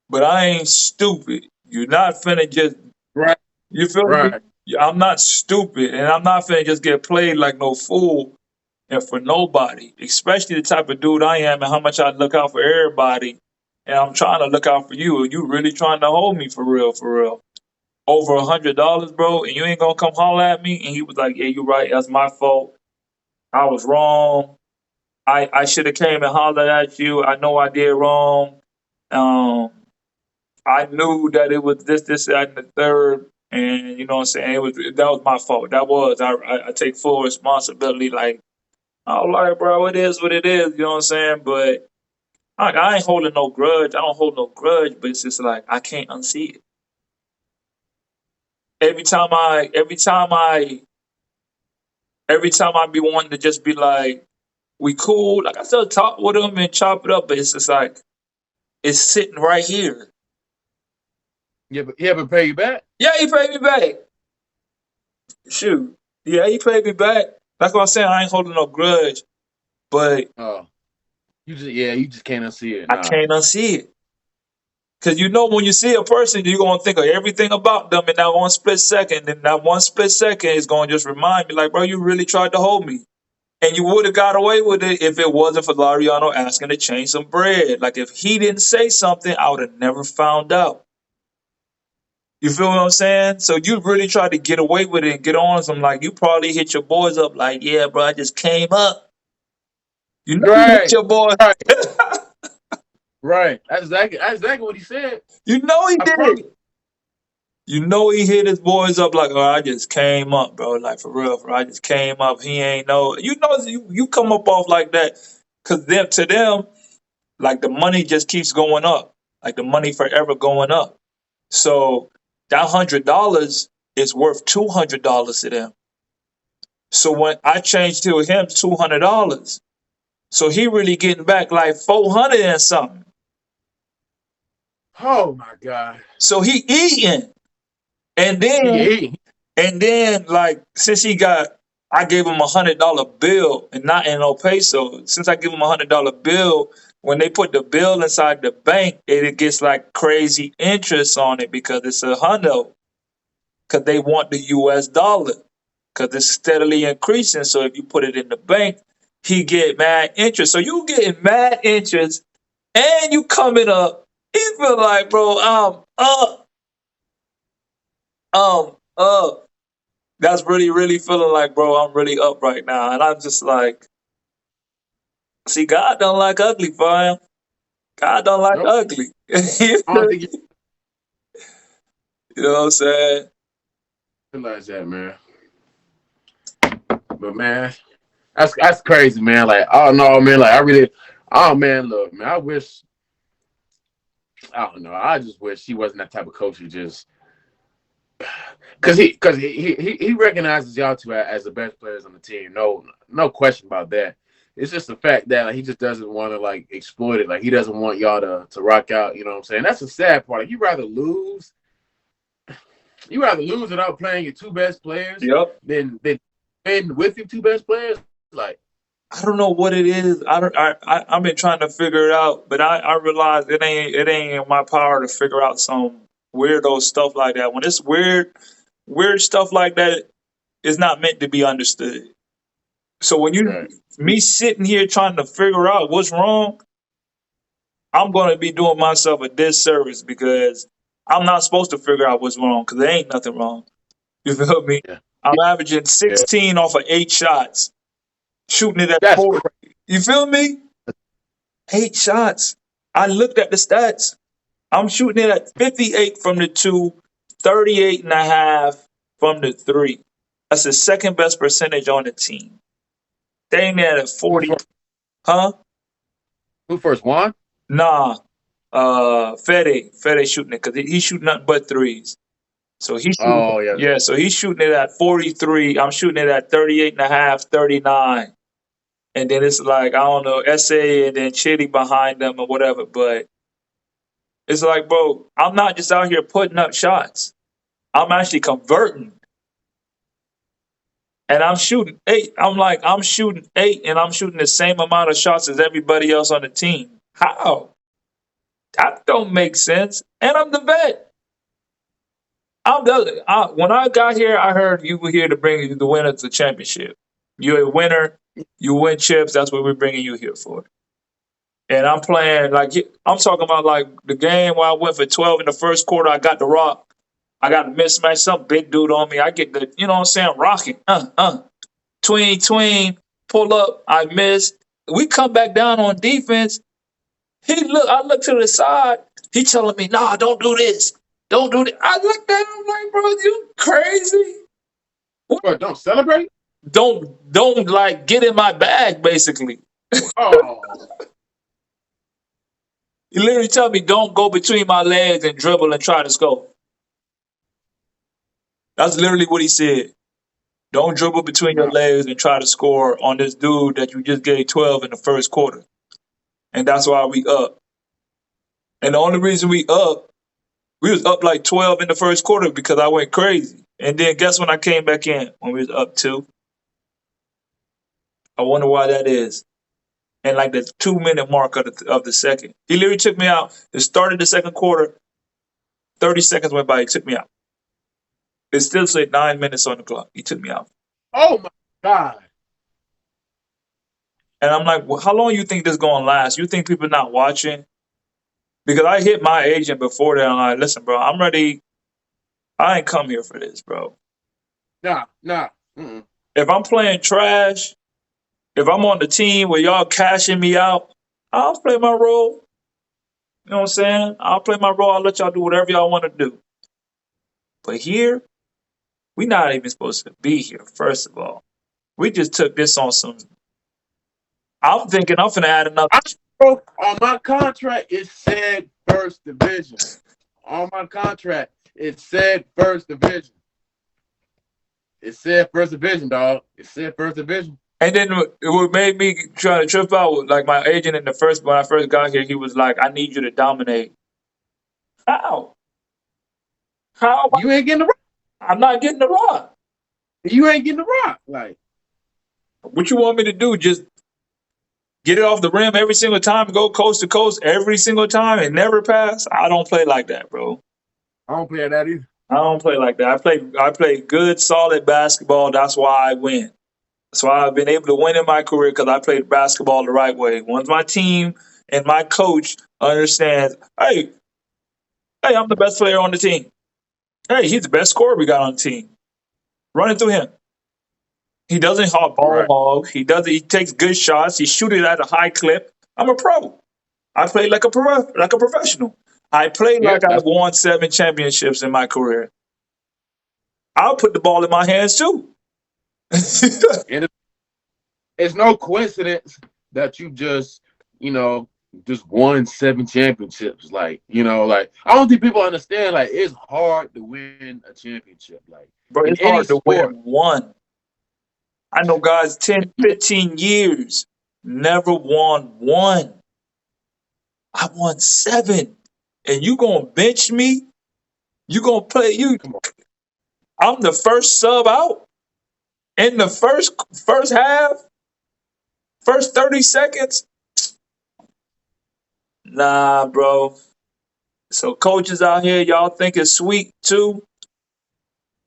[SPEAKER 5] but I ain't stupid. You're not finna just,
[SPEAKER 1] Right,
[SPEAKER 5] you feel me?
[SPEAKER 1] right.
[SPEAKER 5] I'm not stupid, and I'm not finna just get played like no fool and for nobody, especially the type of dude I am and how much I look out for everybody. And I'm trying to look out for you, and you really trying to hold me for real, for real. Over $100, bro, and you ain't gonna come holler at me. And he was like, yeah, you're right. That's my fault. I was wrong. I should have came and hollered at you. I know I did wrong. Um, I knew that it was this, that, and the third. And you know what I'm saying? That was my fault. I take full responsibility. Like, I was like, bro, it is what it is. You know what I'm saying? But I ain't holding no grudge. I don't hold no grudge. But it's just like I can't unsee it. Every time I be wanting to just be like, we cool. Like I still talk with him and chop it up, but it's just like it's sitting right here.
[SPEAKER 1] Yeah, but he ever pay you back?
[SPEAKER 5] Yeah, he paid me back. Shoot. Yeah, he paid me back. That's what I'm saying. I ain't holding no grudge, but
[SPEAKER 1] Oh, you just can't unsee it.
[SPEAKER 5] I
[SPEAKER 1] Nah.
[SPEAKER 5] can't unsee it. Cause you know when you see a person, you're gonna think of everything about them in that one split second. And that one split second is gonna just remind me, like, bro, you really tried to hold me. And you would have got away with it if it wasn't for Lariano asking to change some bread. Like if he didn't say something, I would have never found out. You feel what I'm saying? So you really tried to get away with it and get on some. Like you probably hit your boys up like, yeah, bro, I just came up. You know you hit
[SPEAKER 1] Right,
[SPEAKER 5] your boy.
[SPEAKER 1] right, right. That's exactly what he said.
[SPEAKER 5] You know he
[SPEAKER 1] I promise.
[SPEAKER 5] did. You know he hit his boys up like, oh, I just came up, bro. Like for real, bro. I just came up. He ain't know. You know, you come up off like that, cause to them, like the money just keeps going up. Like the money forever going up. So that $100 is worth $200 to them. So when I changed to him $200, so he really getting back like 400 and something.
[SPEAKER 1] Oh my God.
[SPEAKER 5] So he eating, and then
[SPEAKER 1] He
[SPEAKER 5] like since I gave him $100 bill and not in no peso. Since I give him $100 bill, when they put the bill inside the bank, it gets like crazy interest on it because it's a hundo. Because they want the U.S. dollar because it's steadily increasing. So if you put it in the bank, he get mad interest. So you getting mad interest, and you coming up He feel like, bro, up. That's really feeling like, bro, I'm really up right now. And I'm just like, see, God don't like ugly, fam. God don't like
[SPEAKER 1] Nope.
[SPEAKER 5] ugly.
[SPEAKER 1] I don't think you
[SPEAKER 5] You know what I'm saying?
[SPEAKER 1] realize that, man. But man, that's crazy, man. Like, oh no, man. Like, oh man, look, man. I don't know. I just wish he wasn't that type of coach who just, he recognizes y'all two as the best players on the team. No question about that. It's just the fact that like, he just doesn't want to like exploit it. Like he doesn't want y'all to rock out. You know what I'm saying? That's the sad part. Like, you rather lose without playing your two best players
[SPEAKER 5] Yep.
[SPEAKER 1] than win with your two best players. Like,
[SPEAKER 5] I don't know what it is. I've been trying to figure it out, but I realize it ain't in my power to figure out some weirdo stuff like that. When it's weird stuff like that is not meant to be understood. So when
[SPEAKER 1] right.
[SPEAKER 5] me sitting here trying to figure out what's wrong, I'm going to be doing myself a disservice because I'm not supposed to figure out what's wrong because there ain't nothing wrong. You feel me?
[SPEAKER 1] Yeah.
[SPEAKER 5] I'm averaging 16 off of 8 shots, shooting it at
[SPEAKER 1] That's
[SPEAKER 5] 40.
[SPEAKER 1] crazy.
[SPEAKER 5] You feel me? 8 shots. I looked at the stats. I'm shooting it at 58 from the 2, 38 and a half from the 3. That's the second best percentage on the team. They ain't at 40. Huh?
[SPEAKER 1] Who first? Juan?
[SPEAKER 5] Nah. Fede shooting it because he's shooting nothing but threes. So he's shooting,
[SPEAKER 1] Oh yeah.
[SPEAKER 5] yeah, so he's shooting it at 43. I'm shooting it at 38 and a half, 39. And then it's like, I don't know, SA and then Chitty behind them or whatever. But it's like, bro, I'm not just out here putting up shots. I'm actually converting. And I'm shooting 8. I'm shooting 8 and I'm shooting the same amount of shots as everybody else on the team. How? That don't make sense. And I'm the vet. When I got here, I heard you were here to bring the winner to the championship. You're a winner. You win chips. That's what we're bringing you here for. And I'm playing I'm talking about like the game where I went for 12 in the first quarter. I got the rock. I got a mismatch. Some big dude on me. I get the, you know what I'm saying, rocking. Tween. Pull up. I miss. We come back down on defense. I look to the side. He telling me, nah, don't do this. Don't do that. I looked at him like, bro, you crazy?
[SPEAKER 1] What? Don't celebrate?
[SPEAKER 5] Don't like get in my bag, basically.
[SPEAKER 1] Oh,
[SPEAKER 5] He literally tell me, don't go between my legs and dribble and try to score. That's literally what he said. Don't dribble between your
[SPEAKER 1] no.
[SPEAKER 5] legs and try to score on this dude that you just gave 12 in the first quarter. And that's why we up. And the only reason we was up like 12 in the first quarter because I went crazy. And then guess when I came back in? When we was up 2. I wonder why that is. And like the 2-minute mark of the second. He literally took me out. It started the second quarter. 30 seconds went by. He took me out. It still said 9 minutes on the clock. He took me out.
[SPEAKER 1] Oh my God.
[SPEAKER 5] And I'm like, well, how long you think this going to last? You think people not watching? Because I hit my agent before that. I'm like, listen, bro, I'm ready. I ain't come here for this, bro.
[SPEAKER 1] Nah. Mm-mm.
[SPEAKER 5] If I'm playing trash, if I'm on the team where y'all cashing me out, I'll play my role. You know what I'm saying? I'll play my role. I'll let y'all do whatever y'all want to do. But here, we not even supposed to be here, first of all. We just took this on some. I'm thinking I'm finna add another.
[SPEAKER 1] Bro, on my contract, it said first division. On my contract, it said first division. It said first division, dog. It said first division.
[SPEAKER 5] And then what made me try to trip out was like my agent when I first got here, he was like, I need you to dominate. How? How?
[SPEAKER 1] You ain't getting the rock.
[SPEAKER 5] I'm not getting the rock.
[SPEAKER 1] You ain't getting the rock. Like,
[SPEAKER 5] What you want me to do? Just get it off the rim every single time, go coast to coast every single time and never pass? I don't play like that, bro.
[SPEAKER 1] I don't play that either.
[SPEAKER 5] I don't play like that. I play good, solid basketball. That's why I win. That's why I've been able to win in my career because I played basketball the right way. Once my team and my coach understands, hey, Hey, I'm the best player on the team. Hey, he's the best scorer we got on the team. Run it through him. He doesn't hog ball
[SPEAKER 1] Right.
[SPEAKER 5] hog. He doesn't. He takes good shots. He shoots it at a high clip. I'm a pro. I play like a professional. I play
[SPEAKER 1] Yeah,
[SPEAKER 5] like I've won 7 championships in my career. I'll put the ball in my hands too.
[SPEAKER 1] and it's no coincidence that you just, you know, just won 7 championships. Like, like I don't think people understand. Like, it's hard to win a championship. Like
[SPEAKER 5] Bro,
[SPEAKER 1] in
[SPEAKER 5] it's
[SPEAKER 1] any
[SPEAKER 5] hard to win
[SPEAKER 1] sport.
[SPEAKER 5] one. I know guys 10, 15 years never won one. I won 7. And you gonna bench me? You gonna play you?
[SPEAKER 1] Come on.
[SPEAKER 5] I'm the first sub out in the first half, first 30 seconds. Nah, bro. So coaches out here, y'all think it's sweet too.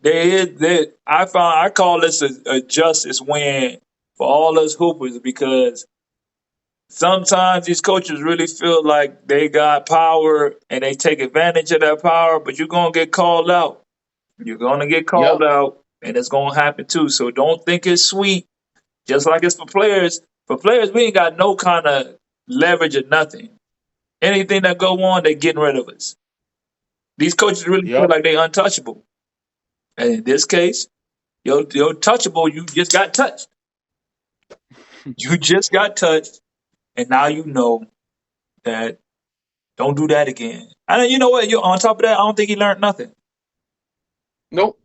[SPEAKER 5] I call this a justice win for all us hoopers because sometimes these coaches really feel like they got power and they take advantage of that power, but you're gonna get called out. You're gonna get
[SPEAKER 1] Yep.
[SPEAKER 5] called out, and it's gonna happen too. So don't think it's sweet, just like it's for players. For players, we ain't got no kind of leverage or nothing. Anything that go on, they getting rid of us. These coaches really feel
[SPEAKER 1] Yep.
[SPEAKER 5] like they untouchable. And in this case, you're touchable, you just got touched. You just got touched, and now you know that don't do that again. And you know what? You on top of that, I don't think he learned nothing.
[SPEAKER 1] Nope.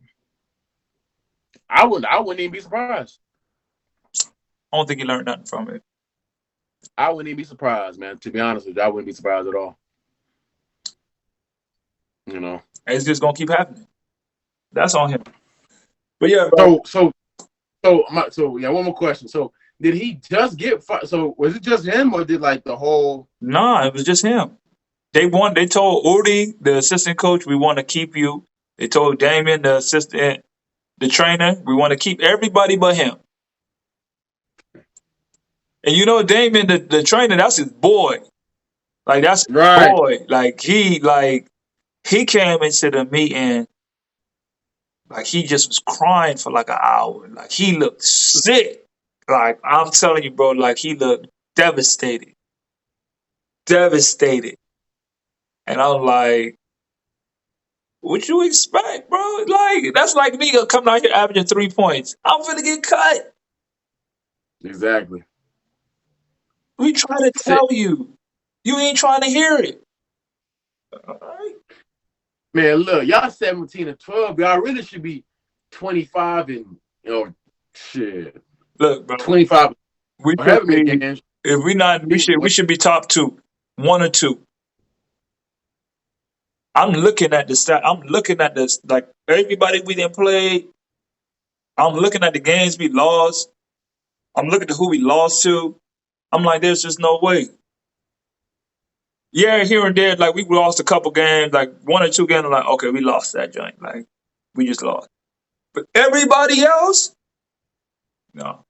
[SPEAKER 1] I wouldn't even be surprised.
[SPEAKER 5] I don't think he learned nothing from it.
[SPEAKER 1] I wouldn't even be surprised, man. To be honest with you, I wouldn't be surprised at all. You know.
[SPEAKER 5] And it's just gonna keep happening. That's on him. But yeah, bro.
[SPEAKER 1] So yeah. One more question. So did he just get fired? So was it just him, or did like the whole?
[SPEAKER 5] Nah, it was just him. They told Udi, the assistant coach, we want to keep you. They told Damien, the assistant, the trainer, we want to keep everybody but him. And you know Damien, the trainer, that's his boy. Like that's his
[SPEAKER 1] Right.
[SPEAKER 5] boy. He came into the meeting like he just was crying for like an hour. Like he looked sick. Like I'm telling you, bro, like he looked devastated. Devastated. And I'm like, what you expect, bro? Like that's like me coming out here averaging 3 points. I'm finna get cut.
[SPEAKER 1] Exactly.
[SPEAKER 5] We trying to
[SPEAKER 1] Sit.
[SPEAKER 5] tell you. You ain't trying to hear it. All right.
[SPEAKER 1] Man, look, y'all 17 and 12. Y'all really should be 25 and shit.
[SPEAKER 5] Look, bro.
[SPEAKER 1] 25
[SPEAKER 5] We
[SPEAKER 1] or
[SPEAKER 5] should
[SPEAKER 1] however many
[SPEAKER 5] be
[SPEAKER 1] games.
[SPEAKER 5] if we not we should be top 2. 1 or 2. I'm looking at the stat. I'm looking at this like everybody we didn't play. I'm looking at the games we lost. I'm looking at who we lost to. I'm like, there's just no way. Yeah, here and there, like we lost a couple games, like 1 or 2 games. I'm like, okay, we lost that joint. Like we just lost. But everybody else, no.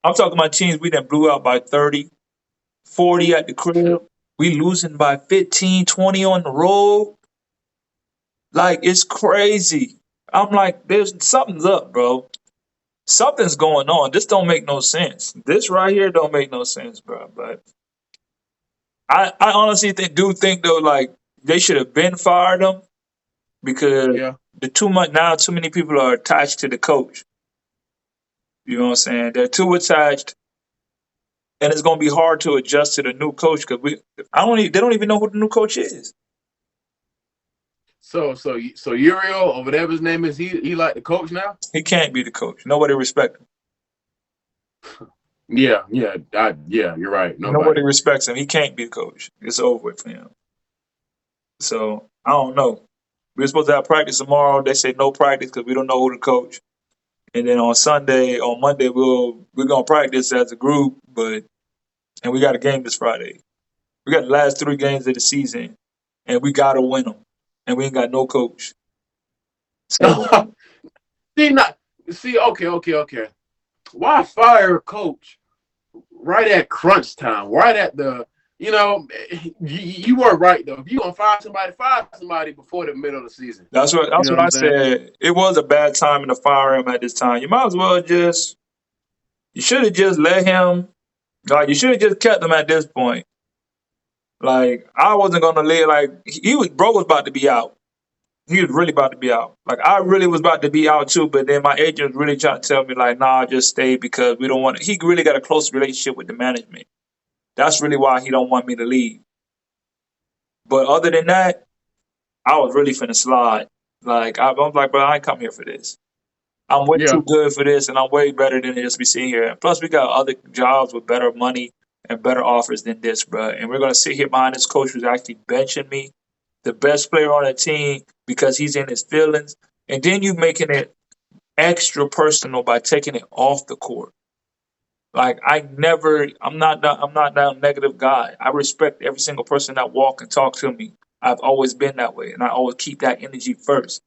[SPEAKER 5] I'm talking about teams we done blew out by 30, 40 at the crib. We losing by 15, 20 on the road. Like it's crazy. I'm like, there's something's up, bro. Something's going on. This don't make no sense. This right here don't make no sense, bro. But I honestly do think though, like they should have been fired him because
[SPEAKER 1] Yeah.
[SPEAKER 5] too many people are attached to the coach. You know what I'm saying? They're too attached, and it's gonna be hard to adjust to the new coach because they don't even know who the new coach is.
[SPEAKER 1] So Uriel or whatever his name is, he like the coach now?
[SPEAKER 5] He can't be the coach. Nobody respects him.
[SPEAKER 1] Yeah, you're right.
[SPEAKER 5] Nobody
[SPEAKER 1] Nobody.
[SPEAKER 5] respects him. He can't be the coach. It's over with for him. So I don't know. We're supposed to have practice tomorrow. They say no practice because we don't know who to coach. And then on Monday, we're gonna practice as a group, and we got a game this Friday. We got the last 3 games of the season, and we gotta win them. And we ain't got no coach. So
[SPEAKER 1] Okay. Why fire a coach right at crunch time? Right at the you know, you were right though. If you gonna fire somebody before the middle of the season.
[SPEAKER 5] That's what
[SPEAKER 1] You know what
[SPEAKER 5] I
[SPEAKER 1] I'm saying?
[SPEAKER 5] said. It was a bad time to fire him at this time. You might as well just. You should have just let him. Like you should have just kept him at this point. Like I wasn't gonna live. Like he was. Bro was about to be out. He was really about to be out. Like I really was about to be out too. But then my agent was really trying to tell me like, nah, just stay because we don't want. He really got a close relationship with the management. That's really why he don't want me to leave. But other than that, I was really finna slide. Like I was like, bro, I ain't come here for this. I'm way
[SPEAKER 1] Yeah.
[SPEAKER 5] too good for this, and I'm way better than to just be sitting here. And plus, we got other jobs with better money and better offers than this, bro. And we're gonna sit here behind this coach who's actually benching me, the best player on the team, because he's in his feelings. And then you making it extra personal by taking it off the court. Like I'm not that negative guy. I respect every single person that walk and talk to me. I've always been that way, and I always keep that energy first.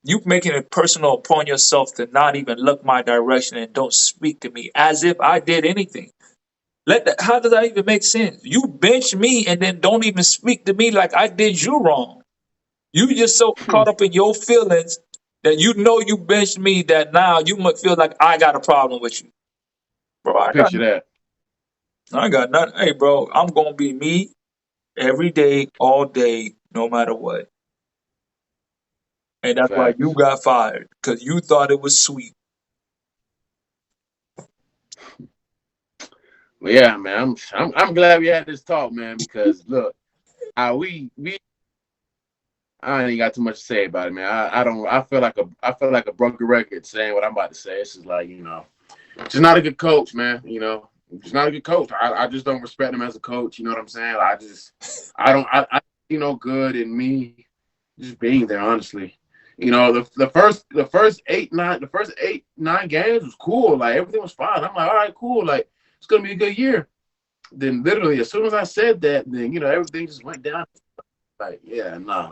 [SPEAKER 5] You making it personal upon yourself to not even look my direction and don't speak to me as if I did anything. How does that even make sense? You bench me and then don't even speak to me like I did you wrong. You just so caught up in your feelings that you know you benched me that now you might feel like I got a problem with you. Bro,
[SPEAKER 1] Picture that.
[SPEAKER 5] I got nothing. Hey, bro, I'm gonna be me every day, all day, no matter what. And that's why you
[SPEAKER 1] Facts.
[SPEAKER 5] got fired because you thought it was sweet.
[SPEAKER 1] But yeah, man, I'm glad we had this talk, man, because look, we I ain't got too much to say about it, man. I feel like a broken record saying what I'm about to say. It's just like, just not a good coach, man. Just not a good coach. I just don't respect him as a coach. You know what I'm saying? I see no good in me just being there, honestly. The first 8-9 games was cool. Like everything was fine. I'm like, all right, cool. Like it's gonna be a good year. Then literally as soon as I said that, then everything just went down. Like, yeah, nah.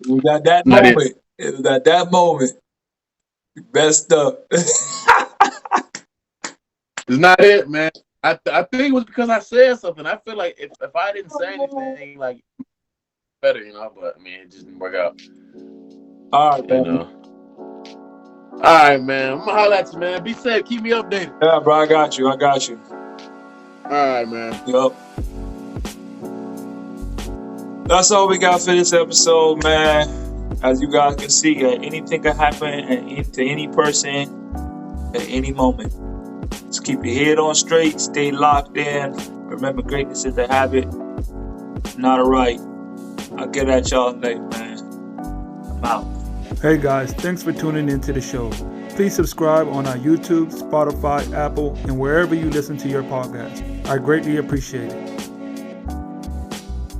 [SPEAKER 5] It was at that
[SPEAKER 1] Not it.
[SPEAKER 5] moment. It was at that moment. You messed up.
[SPEAKER 1] It's not it, man. I think it was because I said something. I feel like if I didn't say anything, like better, but I mean it just didn't work out.
[SPEAKER 5] All right, man.
[SPEAKER 1] All right, man. I'm gonna holler at you, man. Be safe. Keep me updated.
[SPEAKER 5] Yeah, bro, I got you.
[SPEAKER 1] All right, man.
[SPEAKER 5] Yup. That's all we got for this episode, man. As you guys can see, anything can happen to any person at any moment. Just keep your head on straight, stay locked in. Remember, greatness is a habit, not a right. I'll get at y'all later, man. I'm out.
[SPEAKER 4] Hey guys, thanks for tuning into the show. Please subscribe on our YouTube, Spotify, Apple, and wherever you listen to your podcast. I greatly appreciate it.